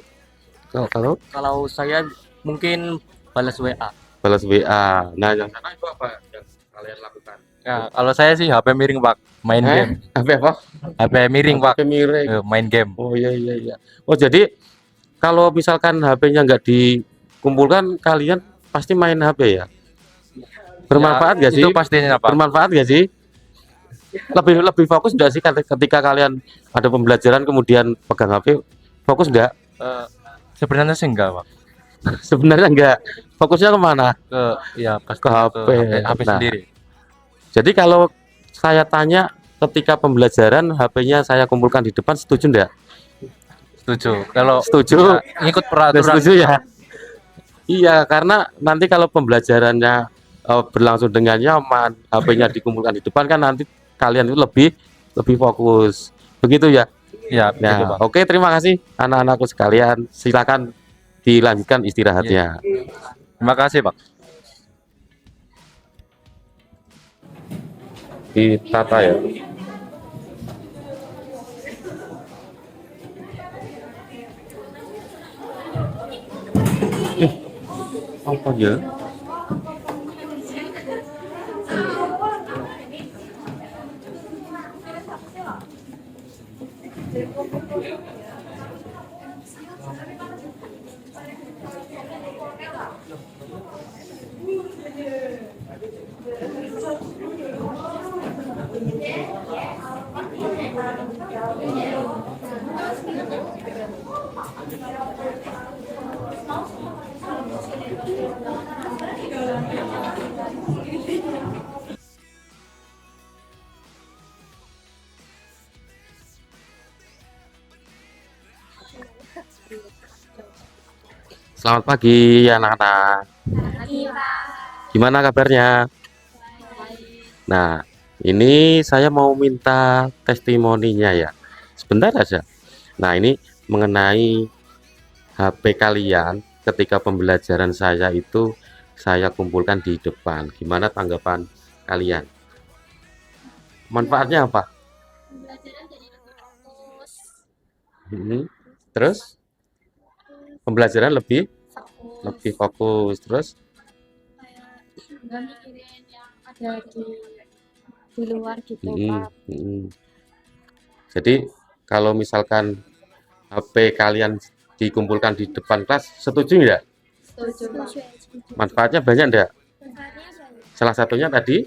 Kalau Kalau saya mungkin balas WA. balas WA. Nah, yang sana itu apa yang kalian lakukan? Ya, kalau saya sih HP miring, Pak. Main game. HP apa? HP miring, Pak. HP miring. Main game. Oh iya iya iya. Oh jadi kalau misalkan HP-nya nggak dikumpulkan, kalian pasti main HP ya? Bermanfaat nggak sih? Itu pastinya, Pak. Bermanfaat nggak sih? Lebih fokus nggak sih ketika kalian ada pembelajaran kemudian pegang HP? Fokus nggak? Sebenarnya sih enggak, Pak. Sebenarnya nggak. Fokusnya kemana? Ke HP. HP Nah, sendiri. jadi kalau saya tanya ketika pembelajaran HP-nya saya kumpulkan di depan, setuju nggak? Setuju. Kalau Setuju. ya, ngikut Nggak peraturan. setuju ya? Iya, karena nanti kalau pembelajarannya berlangsung dengan nyaman, HP-nya dikumpulkan di depan kan nanti kalian itu lebih fokus. Begitu ya? Ya, begitu, Nah, Pak. oke, terima kasih anak-anakku sekalian. Silakan dilanjutkan istirahatnya. Terima kasih, Pak. Ditata ya. Apa ya? Selamat pagi anak-anak. Gimana kabarnya? Nah, ini saya mau minta testimoninya ya. Sebentar aja. Nah, ini mengenai HP kalian ketika pembelajaran saya itu saya kumpulkan di depan. Gimana tanggapan kalian? Manfaatnya apa? Terus pembelajaran lebih fokus. Terus nggak mikirin yang ada di luar gitu, Pak. Jadi kalau misalkan HP kalian dikumpulkan di depan kelas, setuju nggak? Setuju, Pak. Manfaatnya banyak nggak? Salah satunya tadi?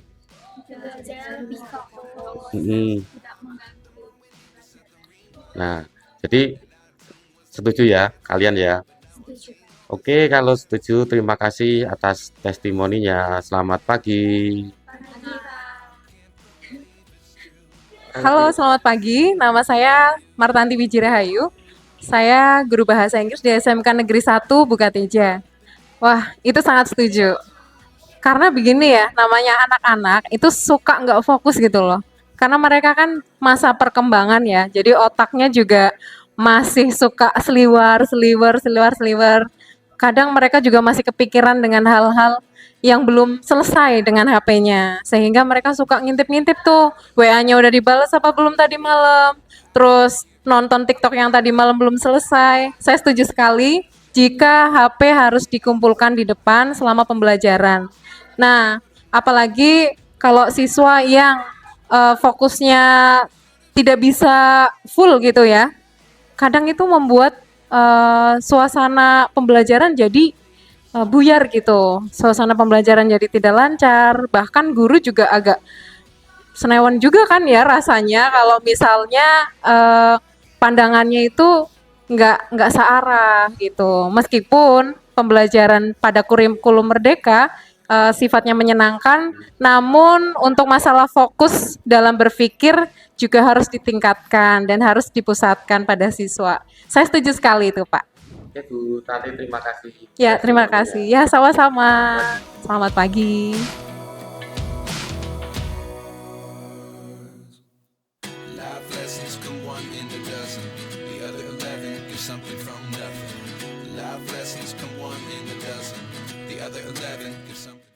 Belajar lebih fokus, tidak mengganggu. Nah, jadi setuju ya kalian ya? Setuju. Oke, kalau setuju terima kasih atas testimoninya. Selamat pagi. Halo, selamat pagi. Nama saya Martanti Wijirahayu. Saya guru bahasa Inggris di SMK Negeri 1 Bukateja. Wah, itu sangat setuju. Karena begini ya, namanya anak-anak itu suka nggak fokus gitu loh. Karena mereka kan masa perkembangan ya, jadi otaknya juga masih suka seliwer. Kadang mereka juga masih kepikiran dengan hal-hal yang belum selesai dengan HP-nya. Sehingga mereka suka ngintip-ngintip tuh, WA-nya udah dibalas apa belum tadi malam. Terus nonton TikTok yang tadi malam belum selesai. Saya setuju sekali jika HP harus dikumpulkan di depan selama pembelajaran. Nah, apalagi kalau siswa yang fokusnya tidak bisa full gitu ya. Kadang itu membuat suasana pembelajaran jadi buyar gitu. Suasana pembelajaran jadi tidak lancar, bahkan guru juga agak senewan juga kan ya rasanya kalau misalnya pandangannya itu nggak searah gitu. Meskipun pembelajaran pada kurikulum merdeka sifatnya menyenangkan, namun untuk masalah fokus dalam berpikir juga harus ditingkatkan dan harus dipusatkan pada siswa. Saya setuju sekali itu, Pak. Oke Bu Tati, terima kasih. Ya, terima kasih. Ya, sama-sama. Selamat pagi. in a dozen. The other 11 give something from nothing. Life lessons come one in a dozen. The other 11 give something.